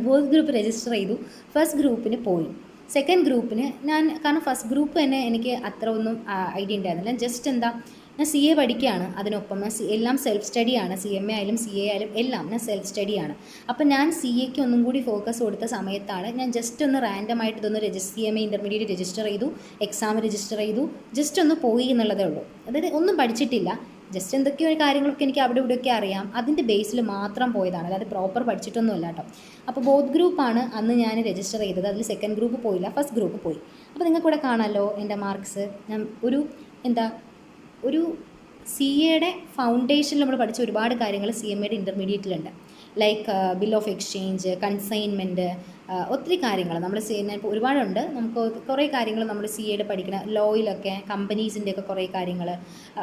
ബോത്ത് ഗ്രൂപ്പ് രജിസ്റ്റർ ചെയ്തു, ഫസ്റ്റ് ഗ്രൂപ്പിന് പോയി. സെക്കൻഡ് ഗ്രൂപ്പിന് കാരണം ഫസ്റ്റ് ഗ്രൂപ്പ് തന്നെ എനിക്ക് അത്ര ഒന്നും ഐഡിയ ഉണ്ടായിരുന്നില്ല. ഞാൻ CA പഠിക്കുകയാണ്, അതിനൊപ്പം ഞാൻ എല്ലാം സെൽഫ് സ്റ്റഡിയാണ്. CMA ആയാലും CA ആയാലും എല്ലാം ഞാൻ സെൽഫ് സ്റ്റഡിയാണ്. അപ്പം ഞാൻ CAക്ക് ഒന്നും കൂടി ഫോക്കസ് കൊടുത്ത സമയത്താണ് ഞാൻ ജസ്റ്റ് ഒന്ന് റാൻഡമായിട്ട് ഇതൊന്ന് CMA ഇൻ്റർമീഡിയറ്റ് രജിസ്റ്റർ ചെയ്തു, എക്സാം രജിസ്റ്റർ ചെയ്തു, ജസ്റ്റ് ഒന്ന് പോയി എന്നുള്ളതേ ഉള്ളൂ. അതായത് ഒന്നും പഠിച്ചിട്ടില്ല, ജസ്റ്റ് എന്തൊക്കെയോ കാര്യങ്ങളൊക്കെ എനിക്ക് അവിടെ ഇവിടെയൊക്കെ അറിയാം, അതിൻ്റെ ബേസിൽ മാത്രം പോയതാണ്, അതായത് പ്രോപ്പർ പഠിച്ചിട്ടൊന്നുമില്ല കേട്ടോ. അപ്പോൾ ബോത്ത് ഗ്രൂപ്പാണ് അന്ന് ഞാൻ രജിസ്റ്റർ ചെയ്തത്. അതിൽ സെക്കൻഡ് ഗ്രൂപ്പ് പോയില്ല, ഫസ്റ്റ് ഗ്രൂപ്പ് പോയി. അപ്പോൾ നിങ്ങൾക്കിവിടെ കാണാമല്ലോ എൻ്റെ മാർക്സ്. ഞാൻ ഒരു CAയുടെ ഫൗണ്ടേഷനിൽ നമ്മൾ പഠിച്ച ഒരുപാട് കാര്യങ്ങൾ CMAയുടെ ഇൻ്റർമീഡിയറ്റിലുണ്ട്. Like bill of exchange, consignment, ഒത്തിരി കാര്യങ്ങൾ നമ്മൾ ഇപ്പോൾ ഒരുപാടുണ്ട്. നമുക്ക് കുറേ കാര്യങ്ങൾ നമ്മൾ CAയുടെ പഠിക്കുന്ന ലോയിലൊക്കെ കമ്പനീസിൻ്റെയൊക്കെ കുറേ കാര്യങ്ങൾ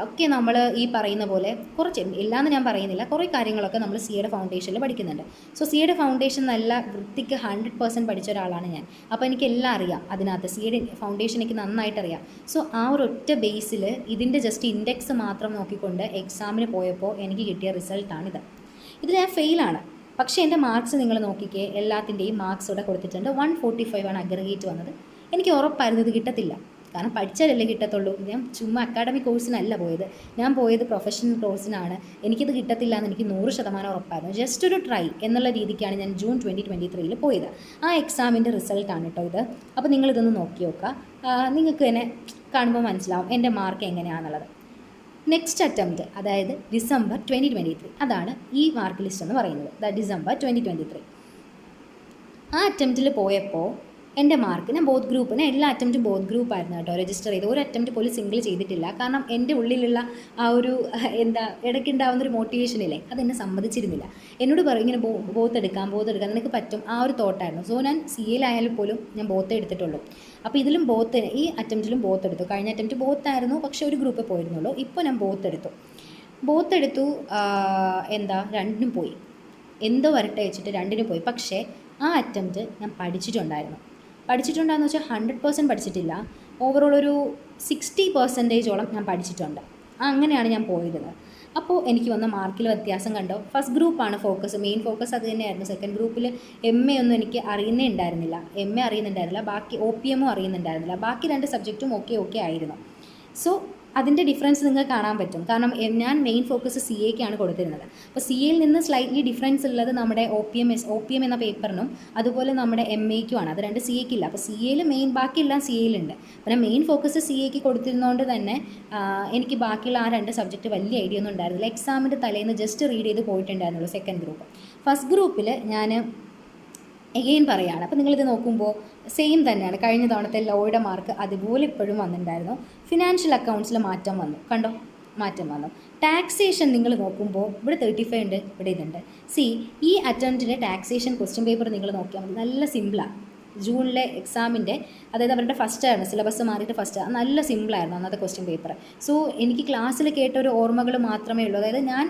ഒക്കെ നമ്മൾ ഈ പറയുന്ന പോലെ കുറച്ച്, എല്ലാമെന്ന് ഞാൻ പറയുന്നില്ല, കുറേ കാര്യങ്ങളൊക്കെ നമ്മൾ CAയുടെ ഫൗണ്ടേഷനിൽ പഠിക്കുന്നുണ്ട്. സോ CAയുടെ ഫൗണ്ടേഷൻ നല്ല വൃത്തിക്ക് 100% പഠിച്ച ഒരാളാണ് ഞാൻ. അപ്പോൾ എനിക്ക് എല്ലാം അറിയാം അതിനകത്ത്. CAയുടെ ഫൗണ്ടേഷൻ എനിക്ക് നന്നായിട്ട് അറിയാം. സോ ആ ഒരൊറ്റ ബേസിൽ ഇതിൻ്റെ ജസ്റ്റ് ഇൻഡെക്സ് മാത്രം നോക്കിക്കൊണ്ട് എക്സാമിന് പോയപ്പോൾ എനിക്ക് കിട്ടിയ റിസൾട്ടാണിത്. ഇതിൽ ഞാൻ ഫെയിലാണ്, പക്ഷേ എൻ്റെ മാർക്സ് നിങ്ങൾ നോക്കിക്കേ, എല്ലാത്തിൻ്റെയും മാർക്സ് ഇവിടെ കൊടുത്തിട്ടുണ്ട്. 145 ആണ് അഗ്രിഗേറ്റ് വന്നത്. എനിക്ക് ഉറപ്പായിരുന്നു ഇത് കിട്ടത്തില്ല, കാരണം പഠിച്ചാലല്ലേ കിട്ടത്തുള്ളൂ. ഞാൻ ചുമ്മാ അക്കാഡമിക് കോഴ്സിനല്ല പോയത്, ഞാൻ പോയത് പ്രൊഫഷണൽ കോഴ്സിനാണ്. എനിക്കിത് കിട്ടത്തില്ല എന്ന് എനിക്ക് 100% ഉറപ്പായിരുന്നു. ജസ്റ്റ് ഒരു ട്രൈ എന്നുള്ള രീതിക്കാണ് ഞാൻ ജൂൺ 2023 പോയത്. ആ എക്സാമിൻ്റെ റിസൾട്ടാണ് കേട്ടോ ഇത്. അപ്പോൾ നിങ്ങളിതൊന്ന് നോക്കി നോക്കുക, നിങ്ങൾക്ക് തന്നെ കാണുമ്പോൾ മനസ്സിലാവും എൻ്റെ മാർക്ക് എങ്ങനെയാണെന്നുള്ളത്. നെക്സ്റ്റ് അറ്റംപ്റ്റ്, അതായത് ഡിസംബർ 2023, അതാണ് ഈ മാർക്ക് ലിസ്റ്റ് എന്ന് പറയുന്നത്. ഡിസംബർ 2023 ആ അറ്റംപ്റ്റിൽ പോയപ്പോൾ എൻ്റെ മാർക്ക് ഞാൻ ബോത്ത് ഗ്രൂപ്പിന് എല്ലാ അറ്റംപ്റ്റും ബോത്ത് ഗ്രൂപ്പായിരുന്നു കേട്ടോ രജിസ്റ്റർ ചെയ്ത്. ഒരു അറ്റംപ്റ്റ് പോലും സിംഗിൾ ചെയ്തിട്ടില്ല. കാരണം എൻ്റെ ഉള്ളിലുള്ള ആ ഒരു എന്താ ഇടയ്ക്കുണ്ടാവുന്ന ഒരു മോട്ടിവേഷനില്ലേ അതെന്നെ സമ്മതിച്ചിരുന്നില്ല. എന്നോട് പറയും ഇങ്ങനെ ബോത്ത് എടുക്കാം നിനക്ക് പറ്റും, ആ ഒരു തോട്ടായിരുന്നു. സോ ഞാൻ സി എയിലായാലും പോലും ഞാൻ ബോത്ത് എടുത്തിട്ടുള്ളൂ. അപ്പോൾ ഇതിലും ബോത്ത്, ഈ അറ്റംപ്റ്റിലും ബോത്ത് എടുത്തു. കഴിഞ്ഞ അറ്റംപ്റ്റ് ബോത്തായിരുന്നു, പക്ഷേ ഒരു ഗ്രൂപ്പേ പോയിരുന്നുള്ളൂ. ഇപ്പോൾ ഞാൻ ബോത്ത് എടുത്തു. എന്താ രണ്ടിനും പോയി, എന്തോ വരട്ടെ വെച്ചിട്ട് രണ്ടിനും പോയി. പക്ഷേ ആ അറ്റംപ്റ്റ് ഞാൻ പഠിച്ചിട്ടുണ്ടായെന്ന് വെച്ചാൽ 100% പഠിച്ചിട്ടില്ല. ഓവറോൾ ഒരു 60%ഓളം ഞാൻ പഠിച്ചിട്ടുണ്ട്. അങ്ങനെയാണ് ഞാൻ പോയിരുന്നത്. അപ്പോൾ എനിക്ക് വന്ന മാർക്കിൽ വ്യത്യാസം കണ്ടോ. ഫസ്റ്റ് ഗ്രൂപ്പാണ് മെയിൻ ഫോക്കസ് അത് തന്നെയായിരുന്നു. സെക്കൻഡ് ഗ്രൂപ്പിൽ MA ഒന്നും എനിക്ക് അറിയുന്നുണ്ടായിരുന്നില്ല. MA അറിയുന്നുണ്ടായിരുന്നില്ല, ബാക്കി OPM അറിയുന്നുണ്ടായിരുന്നില്ല. ബാക്കി 2 സബ്ജക്റ്റും ഓക്കെ ആയിരുന്നു. സോ അതിൻ്റെ ഡിഫറൻസ് നിങ്ങൾക്ക് കാണാൻ പറ്റും. കാരണം ഞാൻ മെയിൻ ഫോക്കസ് CA കൊടുത്തിരുന്നത്. അപ്പോൾ CAയിൽ നിന്ന് സ്ലൈറ്റ്ലി ഡിഫറൻസ് ഉള്ളത് നമ്മുടെ OPM എന്ന പേപ്പറിനും അതുപോലെ നമ്മുടെ MAക്കുമാണ്. അത് 2 CAക്കില്ല. അപ്പോൾ CAയിൽ മെയിൻ, ബാക്കിയെല്ലാം CAയിലുണ്ട്. അപ്പോൾ ഞാൻ മെയിൻ ഫോക്കസ് CAക്ക് കൊടുത്തിരുന്നതുകൊണ്ട് തന്നെ എനിക്ക് ബാക്കിയുള്ള ആ 2 സബ്ജക്റ്റ് വലിയ ഐഡിയ ഒന്നും ഉണ്ടായിരുന്നില്ല. എക്സാമിൻ്റെ തലേന്ന് ജസ്റ്റ് റീഡ് ചെയ്ത് പോയിട്ടുണ്ടായിരുന്നുള്ളൂ സെക്കൻഡ് ഗ്രൂപ്പ്. ഫസ്റ്റ് ഗ്രൂപ്പിൽ ഞാൻ എഗെയിൻ പറയുകയാണ്. അപ്പോൾ നിങ്ങളിത് നോക്കുമ്പോൾ സെയിം തന്നെയാണ്. കഴിഞ്ഞ തവണത്തെ ലോയുടെ മാർക്ക് അതുപോലെ ഇപ്പോഴും വന്നിട്ടുണ്ടായിരുന്നു. ഫിനാൻഷ്യൽ അക്കൗണ്ട്സിൽ മാറ്റം വന്നു. ടാക്സേഷൻ നിങ്ങൾ നോക്കുമ്പോൾ ഇവിടെ 35 ഉണ്ട്, ഇവിടെ ഇതുണ്ട്. ഈ അറ്റംപ്റ്റിൻ്റെ ടാക്സേഷൻ ക്വസ്റ്റ്യൻ പേപ്പർ നിങ്ങൾ നോക്കിയാൽ മതി. നല്ല സിമ്പിളാണ്. ജൂണിലെ എക്സാമിൻ്റെ, അതായത് അവരുടെ ഫസ്റ്റായിരുന്നു, സിലബസ് മാറിയിട്ട് ഫസ്റ്റ്, നല്ല സിമ്പിളായിരുന്നു അന്നത്തെ ക്വസ്റ്റ്യൻ പേപ്പർ. സോ എനിക്ക് ക്ലാസ്സിൽ കേട്ട ഒരു ഓർമ്മകൾ മാത്രമേ ഉള്ളൂ. അതായത് ഞാൻ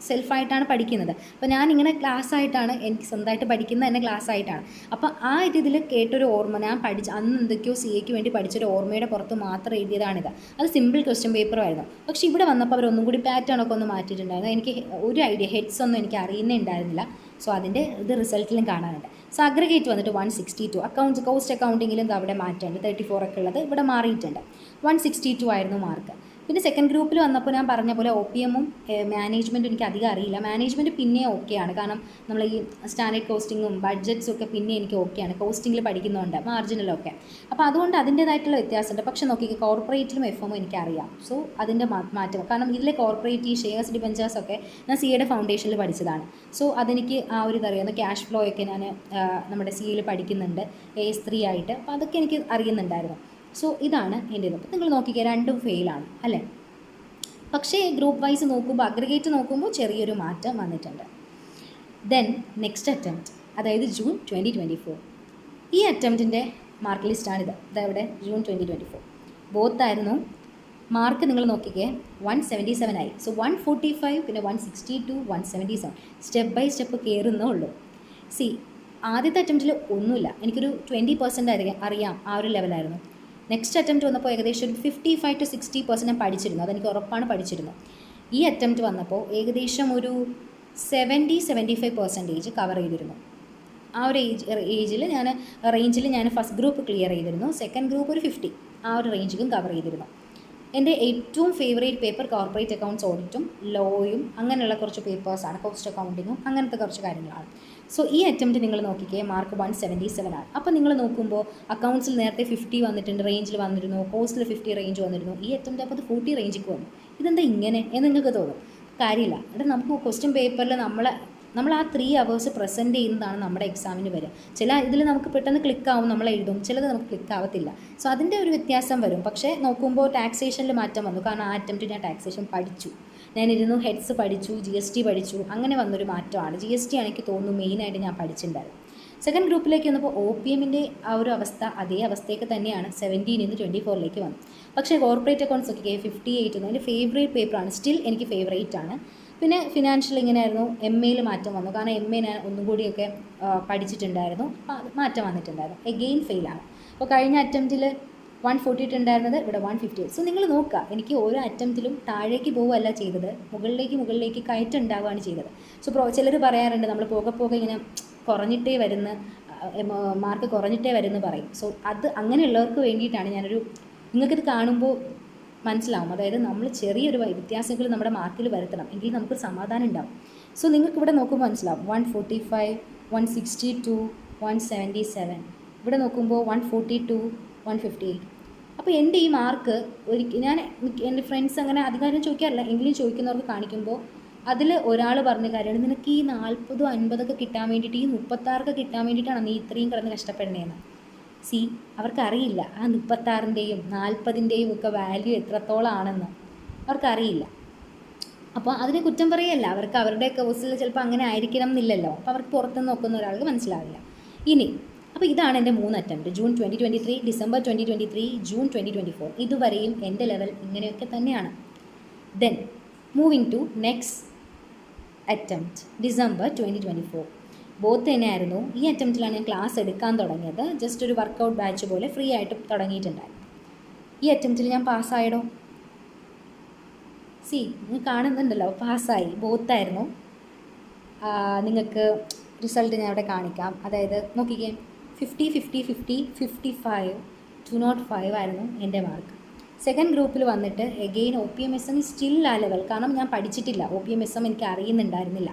സെൽഫായിട്ടാണ് പഠിക്കുന്നത്. അപ്പോൾ ഞാനിങ്ങനെ ക്ലാസ്സായിട്ടാണ്, എനിക്ക് സ്വന്തമായിട്ട് പഠിക്കുന്നത് തന്നെ ക്ലാസ്സായിട്ടാണ്. അപ്പോൾ ആ ഇതിൽ കേട്ടൊരു ഓർമ്മ, ഞാൻ അന്ന് എന്തൊക്കെയോ CAക്ക് വേണ്ടി പഠിച്ചൊരു ഓർമ്മയുടെ പുറത്ത് മാത്രം എഴുതിയതാണിത്. അത് സിമ്പിൾ ക്വസ്റ്റ്യൻ പേപ്പറുമായിരുന്നു. പക്ഷേ ഇവിടെ വന്നപ്പോൾ അവർ ഒന്നും കൂടി പാറ്റേണൊക്കെ ഒന്ന് മാറ്റിയിട്ടുണ്ടായിരുന്നു. എനിക്ക് ഒരു ഐഡിയ, ഹെഡ്സ് ഒന്നും എനിക്ക് അറിയുന്നേ ഉണ്ടായിരുന്നില്ല. സോ അതിൻ്റെ ഇത് റിസൾട്ടിലും കാണാനുണ്ട്. സോ അഗ്രഗേറ്റ് വന്നിട്ട് 162. കോസ്റ്റ് അക്കൗണ്ടിങ്ങിലും അവിടെ മാറ്റമുണ്ട്. 34 ഒക്കെ ഉള്ളത് ഇവിടെ മാറിയിട്ടുണ്ട്. 162 ആയിരുന്നു മാർക്ക്. പിന്നെ സെക്കൻഡ് ഗ്രൂപ്പിൽ വന്നപ്പോൾ ഞാൻ പറഞ്ഞ പോലെ OPMഉം മാനേജ്മെൻറ്റും എനിക്ക് അധികം അറിയില്ല. മാനേജ്മെൻറ്റ് പിന്നെ ഓക്കെയാണ്, കാരണം നമ്മൾ ഈ സ്റ്റാൻഡേർഡ് കോസ്റ്റിങ്ങും ബഡ്ജറ്റ്സും ഒക്കെ പിന്നെ എനിക്ക് ഓക്കെയാണ്. കോസ്റ്റിങ്ങിൽ പഠിക്കുന്നുണ്ട്, മാർജിനലൊക്കെ. അപ്പോൾ അതുകൊണ്ട് അതിൻ്റേതായിട്ടുള്ള വ്യത്യാസമുണ്ട്. പക്ഷേ നോക്കി കോർപ്പറേറ്റിലും FMഉം എനിക്കറിയാം. സോ അതിൻ്റെ മാറ്റം, കാരണം ഇതിലെ കോർപ്പറേറ്റ് ഷെയർസ് ഡിബഞ്ചേഴ്സൊക്കെ ഞാൻ CAയുടെ ഫൗണ്ടേഷനിൽ പഠിച്ചതാണ്. സോ അതെനിക്ക് ആ ഒരു ഇതറിയാവുന്ന ക്യാഷ് ഫ്ലോ ഒക്കെ ഞാൻ നമ്മുടെ CAയിൽ പഠിക്കുന്നുണ്ട് AS3 ആയിട്ട്. അപ്പോൾ അതൊക്കെ എനിക്ക് അറിയുന്നുണ്ടായിരുന്നു. സോ ഇതാണ് എൻ്റെ ഇത്. അപ്പോൾ നിങ്ങൾ നോക്കിക്കുക, രണ്ടും ഫെയിലാണ് അല്ലേ. പക്ഷേ ഗ്രൂപ്പ് വൈസ് നോക്കുമ്പോൾ, അഗ്രിഗേറ്റ് നോക്കുമ്പോൾ ചെറിയൊരു മാറ്റം വന്നിട്ടുണ്ട്. ദെൻ നെക്സ്റ്റ് അറ്റംപ്റ്റ്, അതായത് ജൂൺ 2024. ഈ അറ്റംപ്റ്റിൻ്റെ മാർക്ക് ലിസ്റ്റാണിത്. ഇതവിടെ ജൂൺ 2024 ബോത്തായിരുന്നു. മാർക്ക് നിങ്ങൾ നോക്കിക്കേ, 177 ആയി. സോ 145, പിന്നെ 162, 177 സ്റ്റെപ്പ് ബൈ സ്റ്റെപ്പ് കയറുന്നേ ഉള്ളൂ. ആദ്യത്തെ അറ്റംപ്റ്റിൽ ഒന്നുമില്ല, എനിക്കൊരു 20% അറിയാം, ആ ഒരു ലെവലായിരുന്നു. നെക്സ്റ്റ് അറ്റംപ്റ്റ് വന്നപ്പോൾ ഏകദേശം ഒരു 55 to 60% ഞാൻ പഠിച്ചിരുന്നു, അതെനിക്ക് ഉറപ്പാണ് പഠിച്ചിരുന്നു. ഈ അറ്റംപ്റ്റ് വന്നപ്പോൾ ഏകദേശം ഒരു 70-75% കവർ ചെയ്തിരുന്നു. ആ ഒരു റേഞ്ചിൽ ഞാൻ ഫസ്റ്റ് ഗ്രൂപ്പ് ക്ലിയർ ചെയ്തിരുന്നു. സെക്കൻഡ് ഗ്രൂപ്പ് ഒരു 50, ആ ഒരു റേഞ്ചിലും കവർ ചെയ്തിരുന്നു. എൻ്റെ ഏറ്റവും ഫേവറേറ്റ് പേപ്പർ കോർപ്പറേറ്റ് അക്കൗണ്ട്സ് ഓഡിറ്റും ലോയും അങ്ങനെയുള്ള കുറച്ച് പേപ്പേഴ്സാണ്, കോസ്റ്റ് അക്കൗണ്ടിങ്ങും അങ്ങനത്തെ കുറച്ച് കാര്യങ്ങളാണ്. സോ ഈ അറ്റംപ്റ്റ് നിങ്ങൾ നോക്കിക്കേ, മാർക്ക് 177 ആണ്. അപ്പോൾ നിങ്ങൾ നോക്കുമ്പോൾ അക്കൗണ്ട്സിൽ നേരത്തെ 50 വന്നിട്ടുണ്ട്, റേഞ്ചിൽ വന്നിരുന്നു, കോസ്റ്റിൽ 50 റേഞ്ച് വന്നിരുന്നു. ഈ അറ്റംപ്റ്റ് അപ്പോൾ അത് 40 റേഞ്ചിലേക്ക് വന്നു. ഇതെന്താ ഇങ്ങനെ എന്ന് നിങ്ങൾക്ക് തോന്നും. കാര്യമില്ല, എന്നിട്ട് നമുക്ക് ക്വസ്റ്റ്യൻ പേപ്പറിൽ നമ്മൾ ആ 3 hours പ്രസൻറ്റ് ചെയ്യുന്നതാണ് നമ്മുടെ എക്സാമിന് വരിക. ചില ഇതിൽ നമുക്ക് പെട്ടെന്ന് ക്ലിക്കാവും, നമ്മൾ എഴുതും, ചിലത് നമുക്ക് ക്ലിക്കാവത്തില്ല. സോ അതിൻ്റെ ഒരു വ്യത്യാസം വരും. പക്ഷേ നോക്കുമ്പോൾ ടാക്സേഷനിൽ മാറ്റം വന്നു, കാരണം ആ അറ്റംപ്റ്റ് ഞാൻ ടാക്സേഷൻ പഠിച്ചു. ഞാനിരുന്നു ഹെഡ്സ് പഠിച്ചു, GST പഠിച്ചു, അങ്ങനെ വന്നൊരു മാറ്റമാണ്. GST എനിക്ക് തോന്നുന്നു മെയിനായിട്ട് ഞാൻ പഠിച്ചിട്ടുണ്ടായിരുന്നു. സെക്കൻഡ് ഗ്രൂപ്പിലേക്ക് വന്നപ്പോൾ OPMൻ്റെ ആ ഒരു അവസ്ഥ അതേ അവസ്ഥയൊക്കെ തന്നെയാണ്, 17 നിന്ന് 24 വന്നു. പക്ഷേ കോർപ്പറേറ്റ് അക്കൗണ്ട്സ് ഒക്കെ 58 എൻ്റെ ഫേവറേറ്റ് പേപ്പറാണ്, സ്റ്റിൽ എനിക്ക് ഫേവറേറ്റ് ആണ്. പിന്നെ ഫിനാൻഷ്യൽ ഇങ്ങനെയായിരുന്നു, MAയിൽ മാറ്റം വന്നു, കാരണം MA ഞാൻ ഒന്നും കൂടിയൊക്കെ പഠിച്ചിട്ടുണ്ടായിരുന്നു. അപ്പോൾ അത് മാറ്റം വന്നിട്ടുണ്ടായിരുന്നു. എഗെയിൻ ഫെയിലാണ്. അപ്പോൾ കഴിഞ്ഞ അറ്റംപ്റ്റിൽ 148 ഉണ്ടായിരുന്നത് ഇവിടെ 158. സോ നിങ്ങൾ നോക്കുക, എനിക്ക് ഓരോ അറ്റംപ്റ്റിലും താഴേക്ക് പോവുകയല്ല ചെയ്തത്, മുകളിലേക്ക് കയറ്റം ഉണ്ടാവുകയാണ് ചെയ്തത്. സോ ചിലർ പറയാറുണ്ട് നമ്മൾ പോകെ ഇങ്ങനെ മാർക്ക് കുറഞ്ഞിട്ടേ വരുന്നു പറയും. സോ അത് അങ്ങനെയുള്ളവർക്ക് വേണ്ടിയിട്ടാണ് നിങ്ങൾക്കിത് കാണുമ്പോൾ മനസ്സിലാവും. അതായത് നമ്മൾ ചെറിയൊരു വ്യത്യാസങ്ങൾ നമ്മുടെ മാർക്കിൽ വരുത്തണം, എങ്കിൽ നമുക്ക് സമാധാനം ഉണ്ടാവും. സോ നിങ്ങൾക്ക് ഇവിടെ നോക്കുമ്പോൾ മനസ്സിലാവും, 145, 162, 177. ഇവിടെ നോക്കുമ്പോൾ 142, 158. അപ്പോൾ എൻ്റെ ഈ മാർക്ക് ഞാൻ എൻ്റെ ഫ്രണ്ട്സ് അങ്ങനെ അധികാരം ചോദിക്കാറില്ല, എങ്കിലും ചോദിക്കുന്നവർക്ക് കാണിക്കുമ്പോൾ അതിൽ ഒരാൾ പറഞ്ഞ കാര്യമാണ്, നിനക്ക് ഈ 40, 50 കിട്ടാൻ വേണ്ടിയിട്ട്, ഈ 36 കിട്ടാൻ വേണ്ടിയിട്ടാണ് നീ ഇത്രയും കിടന്ന് കഷ്ടപ്പെടണേന്ന്. സി അവർക്കറിയില്ല ആ 36ൻ്റെയും 40ൻ്റെയും ഒക്കെ വാല്യൂ എത്രത്തോളം ആണെന്ന് അവർക്കറിയില്ല. അപ്പോൾ അതിനെ കുറ്റം പറയല്ല, അവർക്ക് അവരുടെ കോഴ്സിൽ ചിലപ്പോൾ അങ്ങനെ ആയിരിക്കണം എന്നില്ലല്ലോ. അപ്പോൾ അവർക്ക് പുറത്തുനിന്ന് നോക്കുന്ന ഒരാൾക്ക് മനസ്സിലാവില്ല. ഇനി അപ്പോൾ ഇതാണ് എൻ്റെ 3 അറ്റംപ്റ്റ്. June 2023, December 2023, June 2024. ഇതുവരെയും എൻ്റെ ലെവൽ ഇങ്ങനെയൊക്കെ തന്നെയാണ്. Then moving to next attempt December 2024. Both തന്നെയായിരുന്നു. ഈ അറ്റംപ്റ്റിലാണ് ഞാൻ ക്ലാസ് എടുക്കാൻ തുടങ്ങിയത്. ജസ്റ്റ് ഒരു വർക്കൗട്ട് ബാച്ച് പോലെ ഫ്രീ ആയിട്ട് തുടങ്ങിയിട്ടുണ്ടായിരുന്നു. ഈ അറ്റംപ്റ്റിൽ ഞാൻ പാസ്സായടോ. സി നിങ്ങൾ കാണുന്നുണ്ടല്ലോ, പാസ്സായി. ബോത്തായിരുന്നു. നിങ്ങൾക്ക് റിസൾട്ട് ഞാൻ അവിടെ കാണിക്കാം. അതായത് നോക്കിക്കേ, 50, 50, 50, 55, 205 ആയിരുന്നു എൻ്റെ മാർക്ക്. സെക്കൻഡ് ഗ്രൂപ്പിൽ വന്നിട്ട് എഗെയിൻ OPM-SM സ്റ്റിൽ ആ ലെവൽ. കാരണം ഞാൻ പഠിച്ചിട്ടില്ല, OPM-SM എനിക്ക് അറിയുന്നുണ്ടായിരുന്നില്ല.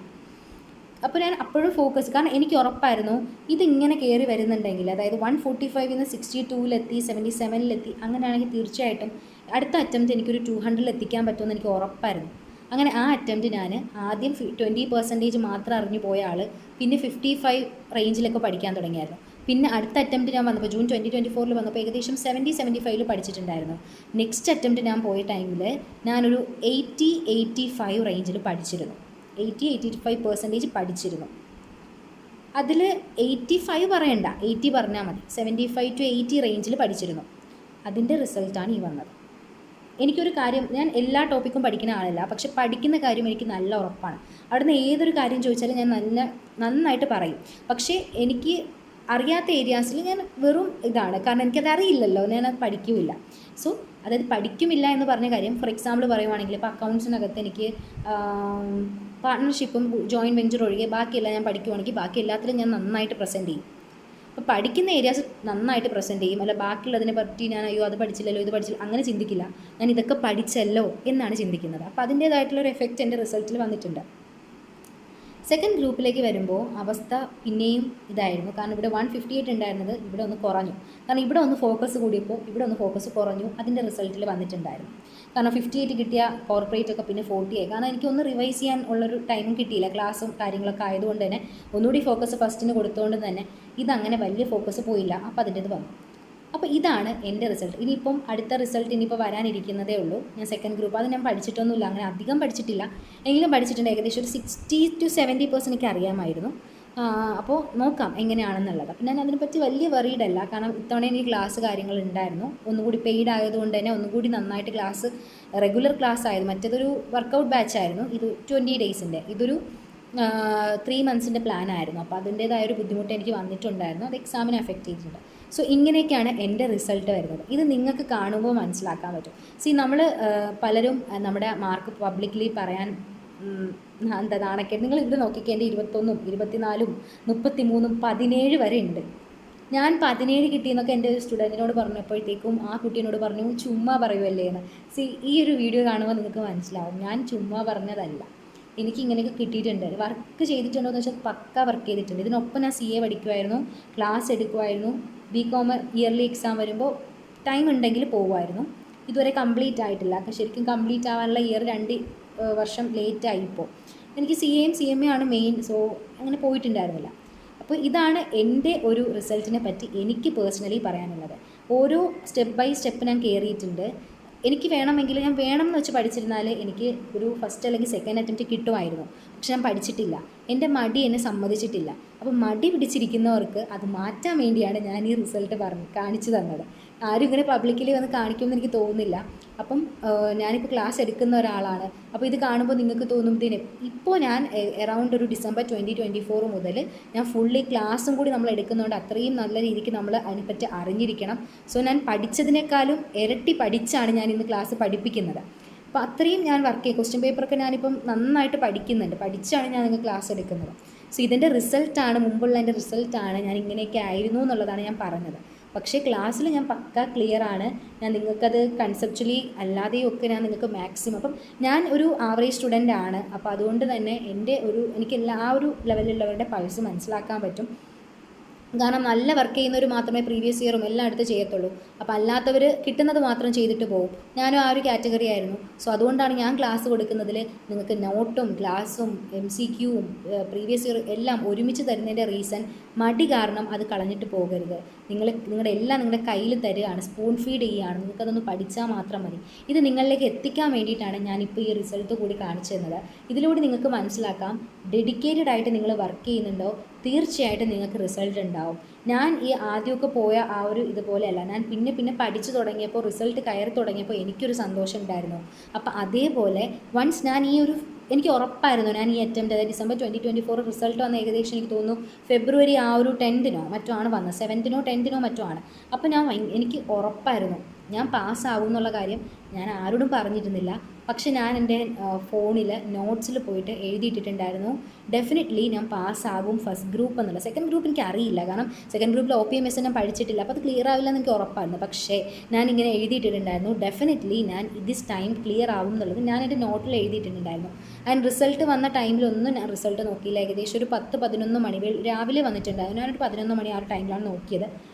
അപ്പോൾ ഞാൻ അപ്പോഴും ഫോക്കസ്, കാരണം എനിക്ക് ഉറപ്പായിരുന്നു ഇതിങ്ങനെ കയറി വരുന്നുണ്ടെങ്കിൽ, അതായത് 145 62 77 അങ്ങനെയാണെങ്കിൽ തീർച്ചയായിട്ടും അടുത്ത അറ്റംപ്റ്റ് എനിക്കൊരു 200 എത്തിക്കാൻ പറ്റുമെന്ന് എനിക്ക് ഉറപ്പായിരുന്നു. അങ്ങനെ ആ അറ്റംപ്റ്റ് ഞാൻ ആദ്യം 20% മാത്രം അറിഞ്ഞു പോയ ആൾ പിന്നെ 55 റേഞ്ചിലൊക്കെ പഠിക്കാൻ തുടങ്ങിയായിരുന്നു. പിന്നെ അടുത്ത അറ്റംപ്റ്റ് ഞാൻ വന്നപ്പോൾ ജൂൺ 2024 വന്നപ്പോൾ ഏകദേശം 70-75 പഠിച്ചിട്ടുണ്ടായിരുന്നു. നെക്സ്റ്റ് അറ്റംപ്റ്റ് ഞാൻ പോയ ടൈമിൽ ഞാനൊരു 80-85 റേഞ്ചിൽ പഠിച്ചിരുന്നു. 80-85% പഠിച്ചിരുന്നു. അതിൽ 85 പറയണ്ട, 80 പറഞ്ഞാൽ മതി. 75 to 80 റേഞ്ചിൽ പഠിച്ചിരുന്നു. അതിൻ്റെ റിസൾട്ടാണ് ഈ വന്നത്. എനിക്കൊരു കാര്യം, ഞാൻ എല്ലാ ടോപ്പിക്കും പഠിക്കുന്ന ആളല്ല, പക്ഷെ പഠിക്കുന്ന കാര്യം എനിക്ക് നല്ല ഉറപ്പാണ്. അവിടുന്ന് ഏതൊരു കാര്യം ചോദിച്ചാലും ഞാൻ നന്നായിട്ട് പറയും. പക്ഷേ എനിക്ക് അറിയാത്ത ഏരിയാസിൽ ഞാൻ വെറും ഇതാണ്, കാരണം എനിക്കത് അറിയില്ലല്ലോ, ഞാനത് പഠിക്കില്ല. സോ അതായത് പഠിക്കുമില്ല എന്ന് പറഞ്ഞ കാര്യം, ഫോർ എക്സാമ്പിൾ പറയുവാണെങ്കിൽ ഇപ്പോൾ അക്കൗണ്ട്സിനകത്ത് എനിക്ക് പാർട്ട്ണർഷിപ്പും ജോയിൻറ്റ് വെഞ്ചർ ഒഴികെ ബാക്കിയെല്ലാം ഞാൻ പഠിക്കുവാണെങ്കിൽ ബാക്കി എല്ലാത്തിലും ഞാൻ നന്നായിട്ട് പ്രസൻറ്റ് ചെയ്യും. അപ്പോൾ പഠിക്കുന്ന ഏരിയാസ് നന്നായിട്ട് പ്രസൻറ്റ് ചെയ്യും. അല്ല ബാക്കിയുള്ളതിനെ പറ്റി ഞാൻ അയ്യോ അത് പഠിച്ചില്ലല്ലോ ഇത് പഠിച്ചില്ല അങ്ങനെ ചിന്തിക്കില്ല. ഞാൻ ഇതൊക്കെ പഠിച്ചല്ലോ എന്നാണ് ചിന്തിക്കുന്നത്. അപ്പോൾ അതിൻ്റേതായിട്ടുള്ളൊരു എഫക്റ്റ് എൻ്റെ റിസൾട്ടിൽ വന്നിട്ടുണ്ട്. സെക്കൻഡ് ഗ്രൂപ്പിലേക്ക് വരുമ്പോൾ അവസ്ഥ പിന്നെയും ഇതായിരുന്നു. കാരണം ഇവിടെ 158 ഉണ്ടായിരുന്നത് ഇവിടെ ഒന്ന് കുറഞ്ഞു. കാരണം ഇവിടെ ഒന്ന് ഫോക്കസ് കൂടിയപ്പോൾ ഇവിടെ ഒന്ന് ഫോക്കസ് കുറഞ്ഞു. അതിൻ്റെ റിസൾട്ടിൽ വന്നിട്ടുണ്ടായിരുന്നു. കാരണം 58 കിട്ടിയ കോർപ്പറേറ്റ് ഒക്കെ പിന്നെ 40 ആയി. കാരണം എനിക്കൊന്ന് റിവൈസ് ചെയ്യാൻ ഉള്ളൊരു ടൈമും കിട്ടിയില്ല. ക്ലാസ്സും കാര്യങ്ങളൊക്കെ ആയതുകൊണ്ട് തന്നെ ഒന്നുകൂടി ഫോക്കസ് ഫസ്റ്റിന് കൊടുത്തുകൊണ്ട് തന്നെ ഇതങ്ങനെ വലിയ ഫോക്കസ് പോയില്ല. അപ്പോൾ അതിൻ്റെത് വന്നു. അപ്പോൾ ഇതാണ് എൻ്റെ റിസൾട്ട്. ഇനിയിപ്പം അടുത്ത റിസൾട്ട് ഇനിയിപ്പോൾ വരാനിരിക്കുന്നതേ ഉള്ളൂ. ഞാൻ സെക്കൻഡ് ഗ്രൂപ്പ് അത് ഞാൻ പഠിച്ചിട്ടൊന്നുമില്ല, അങ്ങനെ അധികം പഠിച്ചിട്ടില്ല, എങ്കിലും പഠിച്ചിട്ടുണ്ട്. ഏകദേശം ഒരു 60 to 70% എനിക്ക് അറിയാമായിരുന്നു. അപ്പോൾ നോക്കാം എങ്ങനെയാണെന്നുള്ളത്. അപ്പോൾ ഞാൻ അതിനെപ്പറ്റി വലിയ വറീഡല്ല, കാരണം ഇത്തവണ എനിക്ക് ക്ലാസ് കാര്യങ്ങൾ ഉണ്ടായിരുന്നു. ഒന്നുകൂടി പെയ്ഡ് ആയതുകൊണ്ട് തന്നെ ഒന്നുകൂടി നന്നായിട്ട് ക്ലാസ്, റെഗുലർ ക്ലാസ് ആയിരുന്നു. മറ്റേതൊരു വർക്കൗട്ട് ബാച്ച് ആയിരുന്നു, ഇത് 20 ഡേയ്സിൻ്റെ, ഇതൊരു 3 months പ്ലാൻ ആയിരുന്നു. അപ്പോൾ അതിൻ്റേതായൊരു ബുദ്ധിമുട്ട് എനിക്ക് വന്നിട്ടുണ്ടായിരുന്നു. അത് എക്സാമിനെ എഫക്റ്റ് ചെയ്തിട്ടുണ്ട്. സോ ഇങ്ങനെയൊക്കെയാണ് എൻ്റെ റിസൾട്ട് വരുന്നത്. ഇത് നിങ്ങൾക്ക് കാണുമ്പോൾ മനസ്സിലാക്കാൻ പറ്റും. നമ്മൾ പലരും നമ്മുടെ മാർക്ക് പബ്ലിക്കലി പറയാൻ എന്താ നാണക്കേട്. നിങ്ങൾ ഇവിടെ നോക്കിക്കേണ്ട 21, 24, 33, 17 വരെ ഉണ്ട്. ഞാൻ 17 കിട്ടിയെന്നൊക്കെ എൻ്റെ ഒരു സ്റ്റുഡൻറ്റിനോട് പറഞ്ഞപ്പോഴത്തേക്കും ആ കുട്ടീനോട് പറഞ്ഞു ചുമ്മാ പറയുമല്ലേ എന്ന്. ഈ ഒരു വീഡിയോ കാണുമ്പോൾ നിങ്ങൾക്ക് മനസ്സിലാവും ഞാൻ ചുമ്മാ പറഞ്ഞതല്ല. എനിക്ക് ഇങ്ങനെയൊക്കെ കിട്ടിയിട്ടുണ്ട്. വർക്ക് ചെയ്തിട്ടുണ്ടോ എന്ന് വെച്ചാൽ പക്ക വർക്ക് ചെയ്തിട്ടുണ്ട്. ഇതിനൊപ്പം ഞാൻ CA പഠിക്കുമായിരുന്നു, ക്ലാസ് എടുക്കുമായിരുന്നു. BCom ഇയർലി എക്സാം വരുമ്പോൾ ടൈം ഉണ്ടെങ്കിൽ പോകുമായിരുന്നു. ഇതുവരെ കംപ്ലീറ്റ് ആയിട്ടില്ല. ശരിക്കും കംപ്ലീറ്റ് ആവാനുള്ള ഇയർ 2 വർഷം ലേറ്റായി. ഇപ്പോൾ എനിക്ക് CMA ആണ് മെയിൻ. സോ അങ്ങനെ പോയിട്ടുണ്ടായിരുന്നില്ല. അപ്പോൾ ഇതാണ് എൻ്റെ ഒരു റിസൾട്ടിനെ പറ്റി എനിക്ക് പേഴ്സണലി പറയാനുള്ളത്. ഓരോ സ്റ്റെപ്പ് ബൈ സ്റ്റെപ്പ് ഞാൻ കയറിയിട്ടുണ്ട്. എനിക്ക് വേണമെങ്കിൽ ഞാൻ വേണമെന്ന് വെച്ച് പഠിച്ചിരുന്നാൽ എനിക്ക് ഒരു ഫസ്റ്റ് അല്ലെങ്കിൽ സെക്കൻഡ് അറ്റംപ്റ്റ് കിട്ടുമായിരുന്നു. പക്ഷെ ഞാൻ പഠിച്ചിട്ടില്ല. എൻ്റെ മടി എന്നെ സമ്മതിച്ചിട്ടില്ല. അപ്പം മടി പിടിച്ചിരിക്കുന്നവർക്ക് അത് മാറ്റാൻ വേണ്ടിയാണ് ഞാൻ ഈ റിസൾട്ട് കാണിച്ചു തന്നത്. ആരും ഇങ്ങനെ പബ്ലിക്കലി വന്ന് കാണിക്കുമെന്ന് എനിക്ക് തോന്നുന്നില്ല. അപ്പം ഞാനിപ്പോൾ ക്ലാസ് എടുക്കുന്ന ഒരാളാണ്. അപ്പോൾ ഇത് കാണുമ്പോൾ നിങ്ങൾക്ക് തോന്നും ഇതിന് ഇപ്പോൾ ഞാൻ അറൗണ്ട് ഒരു ഡിസംബർ 2024 മുതൽ ഞാൻ ഫുള്ളി ക്ലാസ്സും കൂടി നമ്മൾ എടുക്കുന്നതുകൊണ്ട് അത്രയും നല്ല രീതിക്ക് നമ്മൾ അതിനെപ്പറ്റി അറിഞ്ഞിരിക്കണം. സോ ഞാൻ പഠിച്ചതിനേക്കാളും ഇരട്ടി പഠിച്ചാണ് ഞാൻ ഇന്ന് ക്ലാസ് പഠിപ്പിക്കുന്നത്. അപ്പോൾ അത്രയും ഞാൻ വർക്ക് ചെയ്യും. ക്വസ്റ്റ്യൻ പേപ്പറൊക്കെ ഞാനിപ്പം നന്നായിട്ട് പഠിക്കുന്നുണ്ട്, പഠിച്ചാണ് ഞാൻ നിങ്ങൾക്ക് ക്ലാസ് എടുക്കുന്നത്. സോ ഇതിൻ്റെ റിസൾട്ടാണ്, മുമ്പുള്ള എൻ്റെ റിസൾട്ടാണ് ഞാൻ ഇങ്ങനെയൊക്കെ ആയിരുന്നു എന്നുള്ളതാണ് ഞാൻ പറഞ്ഞത്. പക്ഷേ ക്ലാസ്സിൽ ഞാൻ പക്ക ക്ലിയർ ആണ്. ഞാൻ നിങ്ങൾക്കത് കൺസെപ്ച്വലി അല്ലാതെയും ഒക്കെ ഞാൻ നിങ്ങൾക്ക് മാക്സിമം, അപ്പം ഞാൻ ഒരു ആവറേജ് സ്റ്റുഡൻ്റ് ആണ്. അപ്പോൾ അതുകൊണ്ട് തന്നെ എൻ്റെ എനിക്ക് ആ ഒരു ലെവലിലുള്ളവരുടെ പൾസ് മനസ്സിലാക്കാൻ പറ്റും. കാരണം നല്ല വർക്ക് ചെയ്യുന്നവർ മാത്രമേ പ്രീവിയസ് ഇയറും എല്ലാം എടുത്ത് ചെയ്യത്തുള്ളൂ. അപ്പോൾ അല്ലാത്തവർ കിട്ടുന്നത് മാത്രം ചെയ്തിട്ട് പോകും. ഞാനും ആ ഒരു കാറ്റഗറി ആയിരുന്നു. സോ അതുകൊണ്ടാണ് ഞാൻ ക്ലാസ് കൊടുക്കുന്നതിൽ നിങ്ങൾക്ക് നോട്ടും ക്ലാസ്സും MCQവും പ്രീവിയസ് ഇയർ എല്ലാം ഒരുമിച്ച് തരുന്നതിൻ്റെ റീസൺ മടി കാരണം അത് കളഞ്ഞിട്ട് പോകരുത്. നിങ്ങളുടെ എല്ലാം നിങ്ങളുടെ കയ്യിൽ തരികയാണ്, സ്പൂൺ ഫീഡ് ചെയ്യുകയാണ്. നിങ്ങൾക്കതൊന്ന് പഠിച്ചാൽ മാത്രം മതി. ഇത് നിങ്ങളിലേക്ക് എത്തിക്കാൻ വേണ്ടിയിട്ടാണ് ഞാനിപ്പോൾ ഈ റിസൾട്ട് കൂടി കാണിച്ചു തന്നത്. ഇതിലൂടെ നിങ്ങൾക്ക് മനസ്സിലാക്കാം, ഡെഡിക്കേറ്റഡ് ആയിട്ട് നിങ്ങൾ വർക്ക് ചെയ്യുന്നുണ്ടോ തീർച്ചയായിട്ടും നിങ്ങൾക്ക് റിസൾട്ട് ഉണ്ടാവും. ഞാൻ ഈ ആദ്യമൊക്കെ പോയ ആ ഒരു ഇതുപോലെയല്ല. ഞാൻ പിന്നെ പഠിച്ചു തുടങ്ങിയപ്പോൾ റിസൾട്ട് കയറി തുടങ്ങിയപ്പോൾ എനിക്കൊരു സന്തോഷം ഉണ്ടായിരുന്നു. അപ്പോൾ അതേപോലെ വൺസ് ഞാൻ എനിക്ക് ഉറപ്പായിരുന്നു ഞാൻ ഈ അറ്റംപ്റ്റ്, അതായത് December 2024 റിസൾട്ട് വന്ന ഏകദേശം എനിക്ക് തോന്നുന്നു February ആ ഒരു 10-നോ മറ്റോ ആണ് വന്നത്, 7-നോ 10-നോ മറ്റോ ആണ്. അപ്പോൾ എനിക്ക് ഉറപ്പായിരുന്നു ഞാൻ പാസ്സാവും എന്നുള്ള കാര്യം. ഞാൻ ആരോടും പറഞ്ഞിരുന്നില്ല. പക്ഷെ ഞാൻ എൻ്റെ ഫോണിൽ നോട്ട്സിൽ പോയിട്ട് എഴുതിയിട്ടിട്ടുണ്ടായിരുന്നു, ഡെഫിനറ്റ്ലി ഞാൻ പാസ്സാകും ഫസ്റ്റ് ഗ്രൂപ്പ് എന്നുള്ള. സെക്കൻഡ് ഗ്രൂപ്പ് എനിക്ക് അറിയില്ല, കാരണം സെക്കൻഡ് ഗ്രൂപ്പിൽ OPMS ഞാൻ പഠിച്ചിട്ടില്ല. അപ്പോൾ അത് ക്ലിയർ ആവില്ല എന്ന് എനിക്ക് ഉറപ്പായിരുന്നു. പക്ഷേ ഞാൻ ഇങ്ങനെ എഴുതിയിട്ടിട്ടുണ്ടായിരുന്നു, ഡെഫിനറ്റ്ലി ഞാൻ ദിസ് ടൈം ക്ലിയർ ആവും എന്നുള്ളത് ഞാൻ എൻ്റെ നോട്ടിൽ എഴുതിയിട്ടുണ്ടായിരുന്നു. ആൻഡ് റിസൾട്ട് വന്ന ടൈമിലൊന്നും ഞാൻ റിസൾട്ട് നോക്കിയില്ല. ഏകദേശം ഒരു 10-11 മണി രാവിലെ വന്നിട്ടുണ്ടായിരുന്നു. ഞാനൊരു 11 മണി ആ ഒരു ടൈമിലാണ് നോക്കിയത്.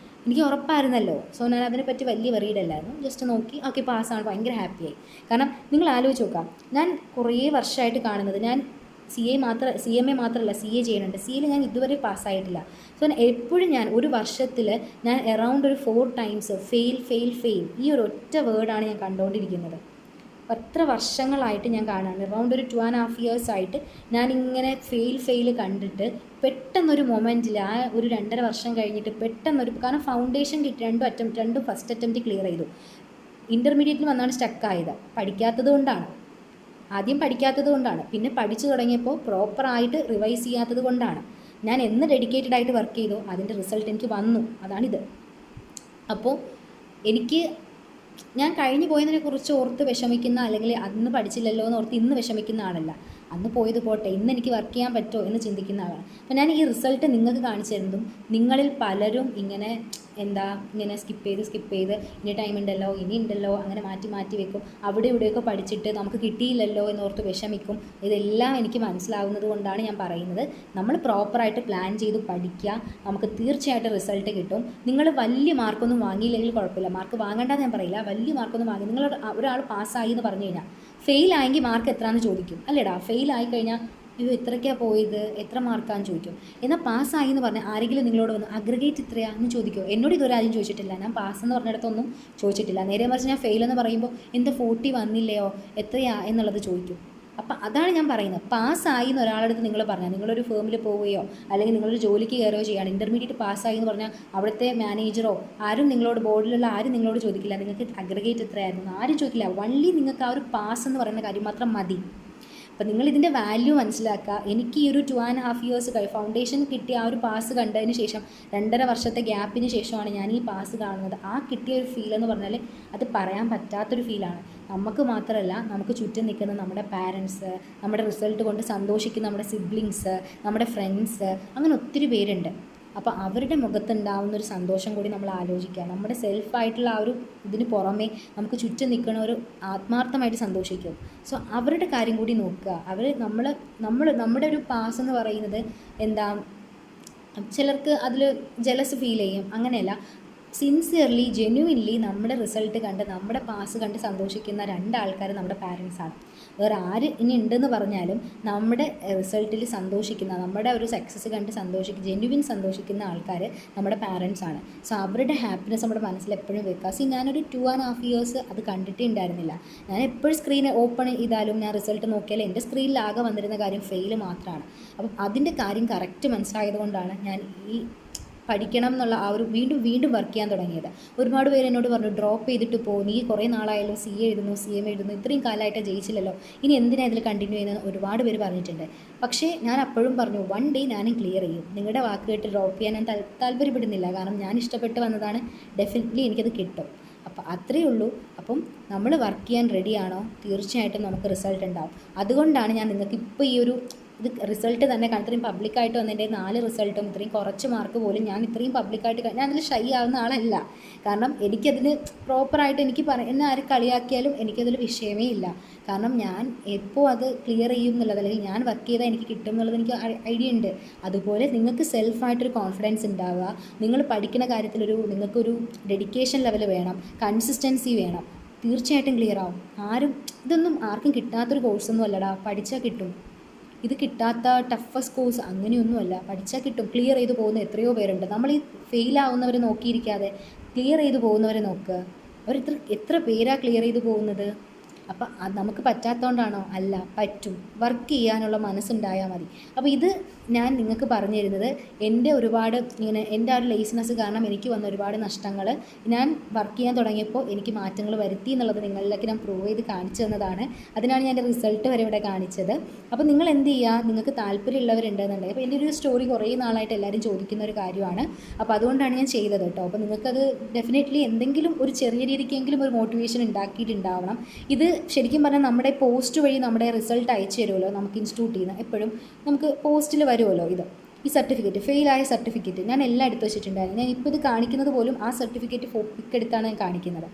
എനിക്ക് ഉറപ്പായിരുന്നല്ലോ. സോ ഞാൻ അതിനെപ്പറ്റി വലിയ വെറീഡല്ലായിരുന്നു. ജസ്റ്റ് നോക്കി ഓക്കെ പാസ്സാണ്, ഭയങ്കര ഹാപ്പിയായി. കാരണം നിങ്ങൾ ആലോചിച്ച് നോക്കാം, ഞാൻ കുറേ വർഷമായിട്ട് കാണുന്നത്, ഞാൻ CMA മാത്രമല്ല CA ചെയ്യുന്നുണ്ട്. CAയിൽ ഞാൻ ഇതുവരെ പാസ്സായിട്ടില്ല. സോ എപ്പോഴും ഞാൻ ഒരു വർഷത്തിൽ ഞാൻ അറൗണ്ട് ഒരു 4 times ഫെയിൽ ഈ ഒരു ഒറ്റ വേർഡാണ് ഞാൻ കണ്ടുകൊണ്ടിരിക്കുന്നത്. എത്ര വർഷങ്ങളായിട്ട് ഞാൻ കാണാണ്, അറൗണ്ട് ഒരു 2.5 years ആയിട്ട് ഞാനിങ്ങനെ ഫെയിൽ കണ്ടിട്ട് പെട്ടെന്നൊരു മൊമെൻറ്റിൽ ആ ഒരു 2.5 വർഷം കഴിഞ്ഞിട്ട് കാരണം ഫൗണ്ടേഷൻ കിട്ടി, രണ്ടും ഫസ്റ്റ് അറ്റംപ്റ്റ് ക്ലിയർ ചെയ്തു. ഇൻ്റർമീഡിയറ്റിൽ വന്നാണ് സ്റ്റക്കായത്. ആദ്യം പഠിക്കാത്തത് കൊണ്ടാണ്, പിന്നെ പഠിച്ചു തുടങ്ങിയപ്പോൾ പ്രോപ്പറായിട്ട് റിവൈസ് ചെയ്യാത്തത് കൊണ്ടാണ്. ഞാൻ എന്ന് ഡെഡിക്കേറ്റഡ് ആയിട്ട് വർക്ക് ചെയ്തോ അതിൻ്റെ റിസൾട്ട് എനിക്ക് വന്നു. അതാണിത്. അപ്പോൾ ഞാൻ കഴിഞ്ഞു പോയതിനെക്കുറിച്ച് ഓർത്ത് വിഷമിക്കുന്ന, അല്ലെങ്കിൽ അന്ന് പഠിച്ചില്ലല്ലോ എന്ന് ഓർത്ത് ഇന്ന് വിഷമിക്കുന്ന ആളല്ല. അന്ന് പോയത് പോട്ടെ, ഇന്ന് എനിക്ക് വർക്ക് ചെയ്യാൻ പറ്റുമോ എന്ന് ചിന്തിക്കുന്ന ആളാണ്. അപ്പോൾ ഞാൻ ഈ റിസൾട്ട് നിങ്ങൾക്ക് കാണിച്ചു തരുന്നതും, നിങ്ങളിൽ പലരും ഇങ്ങനെ സ്കിപ്പ് ചെയ്ത് ഇനി ടൈം ഉണ്ടല്ലോ അങ്ങനെ മാറ്റി വെക്കും. അവിടെ ഇവിടെയൊക്കെ പഠിച്ചിട്ട് നമുക്ക് കിട്ടിയില്ലല്ലോ എന്നോർത്ത് വിഷമിക്കും. ഇതെല്ലാം എനിക്ക് മനസ്സിലാവുന്നത് കൊണ്ടാണ് ഞാൻ പറയുന്നത്, നമ്മൾ പ്രോപ്പറായിട്ട് പ്ലാൻ ചെയ്ത് പഠിക്കുക, നമുക്ക് തീർച്ചയായിട്ടും റിസൾട്ട് കിട്ടും. നിങ്ങൾ വലിയ മാർക്കൊന്നും വാങ്ങിയില്ലെങ്കിൽ കുഴപ്പമില്ല, മാർക്ക് വാങ്ങേണ്ടതെന്ന് ഞാൻ പറയില്ല. വലിയ മാർക്കൊന്നും വാങ്ങി, നിങ്ങൾ ഒരാൾ പാസ്സായി എന്ന് പറഞ്ഞു കഴിഞ്ഞാൽ ഫെയിൽ ആയെങ്കിൽ മാർക്ക് എത്രയാണെന്ന് ചോദിക്കും, അല്ലേടാ? ഫെയിൽ ആയിക്കഴിഞ്ഞാൽ എത്രയ്ക്കാണ് പോയത്, എത്ര മാർക്കാണെന്ന് ചോദിക്കും. എന്നാൽ പാസ്സായി എന്ന് പറഞ്ഞാൽ ആരെങ്കിലും നിങ്ങളോട് വന്ന് അഗ്രഗേറ്റ് ഇത്രയാണെന്ന് ചോദിക്കുമോ? എന്നോട് ഇതുവരെ ആരും ചോദിച്ചിട്ടില്ല. ഞാൻ പാസ്സെന്ന് പറഞ്ഞിടത്തൊന്നും ചോദിച്ചിട്ടില്ല. നേരെ മറിച്ച് ഞാൻ ഫെയിൽ എന്ന് പറയുമ്പോൾ എന്താ 40 വന്നില്ലയോ, എത്രയാ എന്നുള്ളത് ചോദിക്കും. അപ്പം അതാണ് ഞാൻ പറയുന്നത്. പാസ്സായി എന്ന് ഒരാളടുത്ത് നിങ്ങൾ പറഞ്ഞാൽ, നിങ്ങളൊരു ഫേമിൽ പോവുകയോ അല്ലെങ്കിൽ നിങ്ങളൊരു ജോലിക്ക് കയറുകയോ ചെയ്യുകയാണ്, ഇൻ്റർമീഡിയറ്റ് പാസ്സായി എന്ന് പറഞ്ഞാൽ അവിടുത്തെ മാനേജറോ ആരും ബോർഡിലുള്ള ആരും നിങ്ങളോട് ചോദിക്കില്ല നിങ്ങൾക്ക് അഗ്രഗേറ്റ് എത്രയായിരുന്നു, ആരും ചോദിക്കില്ല. വൺലി നിങ്ങൾക്ക് ആ ഒരു പാസ് എന്ന് പറയുന്ന കാര്യം മാത്രം മതി. അപ്പോൾ നിങ്ങളിതിൻ്റെ വാല്യൂ മനസ്സിലാക്കുക. എനിക്ക് ഈ ഒരു 2.5 years ഫൗണ്ടേഷൻ കിട്ടിയ ആ ഒരു പാസ് കണ്ടതിന് ശേഷം 2.5 വർഷത്തെ ഗ്യാപ്പിന് ശേഷമാണ് ഞാൻ ഈ പാസ് കാണുന്നത്. ആ കിട്ടിയ ഒരു ഫീൽ എന്ന് പറഞ്ഞാൽ അത് പറയാൻ പറ്റാത്തൊരു ഫീലാണ്. നമുക്ക് മാത്രമല്ല, നമുക്ക് ചുറ്റും നിൽക്കുന്ന നമ്മുടെ പാരൻസ്, നമ്മുടെ റിസൾട്ട് കൊണ്ട് സന്തോഷിക്കുന്ന നമ്മുടെ സിബ്ലിങ്സ്, നമ്മുടെ ഫ്രണ്ട്സ്, അങ്ങനെ ഒത്തിരി പേരുണ്ട്. അപ്പോൾ അവരുടെ മുഖത്തുണ്ടാവുന്നൊരു സന്തോഷം കൂടി നമ്മൾ ആലോചിക്കുക. നമ്മുടെ സെൽഫായിട്ടുള്ള ആ ഒരു ഇതിന് പുറമേ നമുക്ക് ചുറ്റും നിൽക്കുന്നവർ ആത്മാർത്ഥമായിട്ട് സന്തോഷിക്കും. സോ അവരുടെ കാര്യം കൂടി നോക്കുക. നമ്മുടെ ഒരു പാസ് എന്ന് പറയുന്നത് ചിലർക്ക് അതിൽ ജലസ് ഫീൽ ചെയ്യും. അങ്ങനെയല്ല, സിൻസിയർലി ജെന്യുവിൻലി നമ്മുടെ റിസൾട്ട് കണ്ട് നമ്മുടെ പാസ് കണ്ട് സന്തോഷിക്കുന്ന 2 ആൾക്കാർ നമ്മുടെ പാരൻസാണ്. വേറെ ആര് ഇനി ഉണ്ടെന്ന് പറഞ്ഞാലും നമ്മുടെ റിസൾട്ടിൽ സന്തോഷിക്കുന്ന, നമ്മുടെ ഒരു സക്സസ് കണ്ട് ജെന്യുവിൻ സന്തോഷിക്കുന്ന ആൾക്കാർ നമ്മുടെ പാരൻസാണ്. സോ അവരുടെ ഹാപ്പിനെസ് നമ്മുടെ മനസ്സിൽ എപ്പോഴും വെക്കുക. ഞാനൊരു 2.5 years അത് കണ്ടിട്ടേ ഉണ്ടായിരുന്നില്ല. ഞാൻ എപ്പോഴും സ്ക്രീൻ ഓപ്പൺ ചെയ്താലും ഞാൻ റിസൾട്ട് നോക്കിയാൽ എൻ്റെ സ്ക്രീനിലാകെ വന്നിരുന്ന കാര്യം ഫെയിൽ മാത്രമാണ്. അപ്പം അതിൻ്റെ കാര്യം കറക്റ്റ് മനസ്സിലായതുകൊണ്ടാണ് ഞാൻ ഈ പഠിക്കണം എന്നുള്ള ആ ഒരു വീണ്ടും വർക്ക് ചെയ്യാൻ തുടങ്ങിയത്. ഒരുപാട് പേര് എന്നോട് പറഞ്ഞു, ഡ്രോപ്പ് ചെയ്തിട്ട് പോകും, നീ കുറേ നാളായാലും CA എഴുതുന്നു CMA എഴുതുന്നു, ഇത്രയും കാലമായിട്ട് ജയിച്ചില്ലല്ലോ, ഇനി എന്തിനാണ് ഇതിൽ കണ്ടിന്യൂ ചെയ്യുന്നത് ഒരുപാട് പേര് പറഞ്ഞിട്ടുണ്ട്. പക്ഷേ ഞാൻ അപ്പോഴും പറഞ്ഞു, വൺ ഡേ ഞാനും ക്ലിയർ ചെയ്യും. നിങ്ങളുടെ വാക്ക് കേട്ട് ഡ്രോപ്പ് ചെയ്യാൻ ഞാൻ താല്പര്യപ്പെടുന്നില്ല. കാരണം ഞാൻ ഇഷ്ടപ്പെട്ട് വന്നതാണ്, ഡെഫിനറ്റ്ലി എനിക്കത് കിട്ടും. അപ്പോൾ അത്രയേ ഉള്ളൂ. അപ്പം നമ്മൾ വർക്ക് ചെയ്യാൻ റെഡിയാണോ തീർച്ചയായിട്ടും നമുക്ക് റിസൾട്ട് ഉണ്ടാവും. അതുകൊണ്ടാണ് ഞാൻ നിങ്ങൾക്ക് ഇപ്പോൾ ഈ ഒരു ഇത് റിസൾട്ട് തന്നെ കാരണം ഇത്രയും പബ്ലിക്കായിട്ട് വന്നതിൻ്റെ 4 റിസൾട്ടും ഇത്രയും കുറച്ച് മാർക്ക് പോലും ഞാൻ ഇത്രയും പബ്ലിക്കായിട്ട് ഞാൻ അതിൽ ഷൈ ആവുന്ന ആളല്ല. കാരണം എനിക്കതിന് പ്രോപ്പറായിട്ട് എനിക്ക് എന്നെ ആര് കളിയാക്കിയാലും എനിക്കതിൽ വിഷയമേ ഇല്ല. കാരണം ഞാൻ എപ്പോൾ അത് ക്ലിയർ ചെയ്യും എന്നുള്ളത്, അല്ലെങ്കിൽ ഞാൻ വർക്ക് ചെയ്താൽ എനിക്ക് കിട്ടും എന്നുള്ളത് എനിക്ക് ഐഡിയ ഉണ്ട്. അതുപോലെ നിങ്ങൾക്ക് സെൽഫായിട്ടൊരു കോൺഫിഡൻസ് ഉണ്ടാവുക. നിങ്ങൾ പഠിക്കുന്ന കാര്യത്തിലൊരു നിങ്ങൾക്കൊരു ഡെഡിക്കേഷൻ ലെവൽ വേണം, കൺസിസ്റ്റൻസി വേണം. തീർച്ചയായിട്ടും ക്ലിയർ ആവും. ഇതൊന്നും ആർക്കും കിട്ടാത്തൊരു കോഴ്സൊന്നും അല്ലടാ. പഠിച്ചാൽ കിട്ടും. ഇത് കിട്ടാത്ത ടഫസ്റ്റ് കോഴ്സ് അങ്ങനെയൊന്നുമല്ല. പഠിച്ചാൽ കിട്ടും. ക്ലിയർ ചെയ്ത് പോകുന്ന എത്രയോ പേരുണ്ട്. നമ്മൾ ഈ ഫെയിലാവുന്നവരെ നോക്കിയിരിക്കാതെ ക്ലിയർ ചെയ്ത് പോകുന്നവരെ നോക്കുക. എത്ര പേരാ ക്ലിയർ ചെയ്ത് പോകുന്നത്? അപ്പം അത് നമുക്ക് പറ്റാത്തതുകൊണ്ടാണോ? അല്ല, പറ്റും. വർക്ക് ചെയ്യാനുള്ള മനസ്സുണ്ടായാൽ മതി. അപ്പോൾ ഇത് ഞാൻ നിങ്ങൾക്ക് പറഞ്ഞു തരുന്നത് എൻ്റെ ഒരുപാട് എൻ്റെ ആ ഒരു ലേസിനെസ് കാരണം എനിക്ക് വന്ന ഒരുപാട് നഷ്ടങ്ങൾ ഞാൻ വർക്ക് ചെയ്യാൻ തുടങ്ങിയപ്പോൾ എനിക്ക് മാറ്റങ്ങൾ വരുത്തി എന്നുള്ളത് നിങ്ങളിലേക്ക് ഞാൻ പ്രൂവ് ചെയ്ത് കാണിച്ചു തന്നതാണ്. അതിനാണ് ഞാൻ എൻ്റെ റിസൾട്ട് വരെ ഇവിടെ കാണിച്ചത്. അപ്പോൾ നിങ്ങൾ എന്ത് ചെയ്യുക, നിങ്ങൾക്ക് താല്പര്യമുള്ളവരുണ്ടെന്നുണ്ടെങ്കിൽ, അപ്പോൾ എൻ്റെ ഒരു സ്റ്റോറി കുറേ നാളായിട്ട് എല്ലാവരും ചോദിക്കുന്ന ഒരു കാര്യമാണ്. അപ്പോൾ അതുകൊണ്ടാണ് ഞാൻ ചെയ്തത് കേട്ടോ. അപ്പോൾ നിങ്ങൾക്കത് ഡെഫിനറ്റ്ലി എന്തെങ്കിലും ഒരു ചെറിയ രീതിക്കെങ്കിലും ഒരു മോട്ടിവേഷൻ ഉണ്ടാക്കിയിട്ടുണ്ടാവണം. ഇത് ശരിക്കും പറഞ്ഞാൽ നമ്മുടെ പോസ്റ്റ് വഴി നമ്മുടെ റിസൾട്ട് അയച്ചു തരുമല്ലോ നമുക്ക് ഇൻസ്റ്റിറ്റ്യൂട്ടിൽ നിന്ന്. എപ്പോഴും നമുക്ക് പോസ്റ്റിൽ വരുമല്ലോ ഈ സർട്ടിഫിക്കറ്റ്, ഫെയിലായ സർട്ടിഫിക്കറ്റ് ഞാൻ എല്ലാം എടുത്ത് വെച്ചിട്ടുണ്ടായിരുന്നു. ഞാൻ ഇപ്പോൾ ഇത് കാണിക്കുന്നത് പോലും ആ സർട്ടിഫിക്കറ്റ് പിക്ക് എടുത്താണ് ഞാൻ കാണിക്കുന്നത്.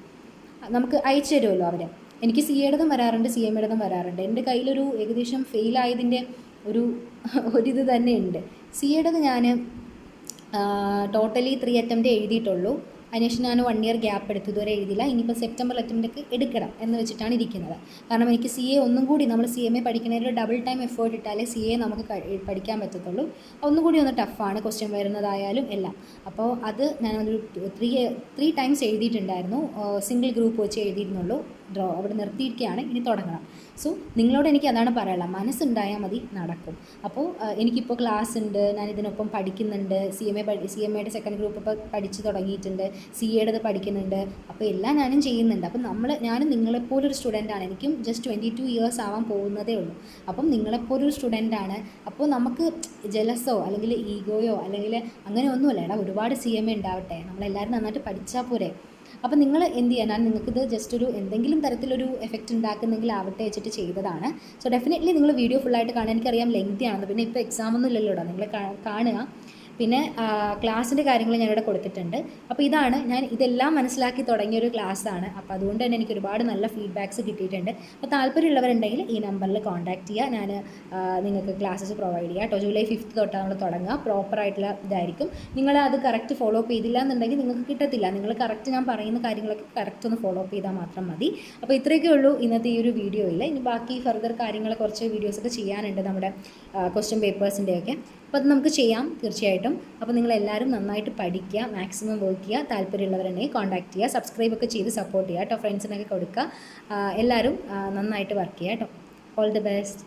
നമുക്ക് അയച്ചു തരുമല്ലോ അവർ. എനിക്ക് CA-യുടേതും വരാറുണ്ട്, CMA-യുടേതും വരാറുണ്ട്. എൻ്റെ കയ്യിലൊരു ഏകദേശം ഫെയിലായതിൻ്റെ ഒരിത് തന്നെ ഉണ്ട്. CA-യുടേത് ഞാൻ ടോട്ടലി 3 അറ്റംപ്റ്റ് എഴുതിയിട്ടുള്ളൂ. അതിനുശേഷം ഞാൻ 1 ഇയർ ഗ്യാപ്പ് എടുത്തു, ഇതുവരെ എഴുതിയില്ല. ഇനിയിപ്പോൾ സെപ്റ്റംബർ അറ്റംപ്റ്റൊക്കെ എടുക്കണം എന്ന് വെച്ചിട്ടാണ് ഇരിക്കുന്നത്. കാരണം എനിക്ക് CA ഒന്നും കൂടി നമ്മൾ CMA പഠിക്കുന്നതിൽ ഡബിൾ ടൈം എഫേർട്ട് ഇട്ടാലേ CA നമുക്ക് പഠിക്കാൻ പറ്റത്തുള്ളൂ. ഒന്നും കൂടി ഒന്ന് ടഫാണ്, ക്വസ്റ്റ്യൻ വരുന്നതായാലും എല്ലാം. അപ്പോൾ അത് ഞാനൊരു 3 ടൈംസ് എഴുതിയിട്ടുണ്ടായിരുന്നു. സിംഗിൾ ഗ്രൂപ്പ് വെച്ച് എഴുതിയിരുന്നുള്ളൂ. അവിടെ നിർത്തിയിരിക്കുകയാണ്, ഇനി തുടങ്ങണം. സോ നിങ്ങളോട് എനിക്ക് അതാണ് പറയാനുള്ളത്, മനസ്സുണ്ടായാൽ മതി, നടക്കും. അപ്പോൾ എനിക്കിപ്പോൾ ക്ലാസ് ഉണ്ട്, ഞാൻ ഇതിനൊപ്പം പഠിക്കുന്നുണ്ട്. CMA-യുടെ സെക്കൻഡ് ഗ്രൂപ്പ് ഇപ്പോൾ പഠിച്ച് തുടങ്ങിയിട്ടുണ്ട്, CA-യുടേത് പഠിക്കുന്നുണ്ട്. അപ്പോൾ എല്ലാം ഞാനും ചെയ്യുന്നുണ്ട്. അപ്പം ഞാനും നിങ്ങളെപ്പോലൊരു സ്റ്റുഡൻ്റാണ്. എനിക്കും ജസ്റ്റ് 22 ഇയേഴ്സ് ആവാൻ പോകുന്നതേ ഉള്ളൂ. അപ്പം നിങ്ങളെപ്പോലൊരു സ്റ്റുഡൻ്റാണ്. അപ്പോൾ നമുക്ക് ജലസോ അല്ലെങ്കിൽ ഈഗോയോ അല്ലെങ്കിൽ അങ്ങനെ ഒന്നുമല്ല. ഒരുപാട് CMA ഉണ്ടാവട്ടെ, നമ്മളെല്ലാവരും നന്നായിട്ട് പഠിച്ചാൽ പോരെ. അപ്പോൾ നിങ്ങൾ എന്ത് ചെയ്യുക, ഞാൻ നിങ്ങൾക്കിത് ജസ്റ്റ് എന്തെങ്കിലും തരത്തിലൊരു എഫക്റ്റ് ഉണ്ടാക്കുന്നെങ്കിൽ ആവട്ടെ വെച്ചിട്ട് ചെയ്തതാണ്. സോ ഡെഫിനറ്റ്ലി നിങ്ങൾ വീഡിയോ ഫുള്ളായിട്ട് കാണാൻ. എനിക്കറിയാം ലെങ്തി ആണെന്ന്. പിന്നെ ഇപ്പോൾ എക്സാമൊന്നും ഇല്ലല്ലോ, നിങ്ങൾ കാണുക. പിന്നെ ക്ലാസ്സിൻ്റെ കാര്യങ്ങൾ ഞാനിവിടെ കൊടുത്തിട്ടുണ്ട്. അപ്പോൾ ഞാൻ ഇതെല്ലാം മനസ്സിലാക്കി തുടങ്ങിയൊരു ക്ലാസ്സാണ്. അപ്പോൾ അതുകൊണ്ട് തന്നെ എനിക്ക് ഒരുപാട് നല്ല ഫീഡ്ബാക്ക്സ് കിട്ടിയിട്ടുണ്ട്. അപ്പോൾ താല്പര്യമുള്ളവരുണ്ടെങ്കിൽ ഈ നമ്പറിൽ കോൺടാക്റ്റ് ചെയ്യുക. ഞാൻ നിങ്ങൾക്ക് ക്ലാസ്സസ് പ്രൊവൈഡ് ചെയ്യാം കേട്ടോ. ജൂലൈ 5th തൊട്ടാണ് നമ്മൾ തുടങ്ങുക. പ്രോപ്പറായിട്ടുള്ള ഇതായിരിക്കും. നിങ്ങൾ അത് കറക്റ്റ് ഫോളോ അപ്പ് ചെയ്തില്ല എന്നുണ്ടെങ്കിൽ നിങ്ങൾക്ക് കിട്ടത്തില്ല. നിങ്ങൾ കറക്റ്റ് ഞാൻ പറയുന്ന കാര്യങ്ങളൊക്കെ കറക്റ്റ് ഒന്ന് ഫോളോ അപ്പ് ചെയ്താൽ മാത്രം മതി. അപ്പോൾ ഇത്രയൊക്കെ ഉള്ളൂ ഇന്നത്തെ ഈ ഒരു വീഡിയോയിൽ. ഇനി ബാക്കി ഫർദർ കാര്യങ്ങൾ കുറച്ച് വീഡിയോസൊക്കെ ചെയ്യാനുണ്ട് നമ്മുടെ ക്വസ്റ്റ്യൻ പേപ്പേഴ്സിൻ്റെയൊക്കെ. അപ്പോൾ അത് നമുക്ക് ചെയ്യാം തീർച്ചയായിട്ടും. അപ്പോൾ നിങ്ങളെല്ലാവരും നന്നായിട്ട് പഠിക്കുക, മാക്സിമം വർക്ക് ചെയ്യുക. താല്പര്യമുള്ളവരുണ്ടെങ്കിൽ കോൺടാക്റ്റ് ചെയ്യുക, സബ്സ്ക്രൈബൊക്കെ ചെയ്ത് സപ്പോർട്ട് ചെയ്യുക കേട്ടോ. ഫ്രണ്ട്സിനൊക്കെ കൊടുക്കുക. എല്ലാവരും നന്നായിട്ട് വർക്ക് ചെയ്യുക കേട്ടോ. All the best.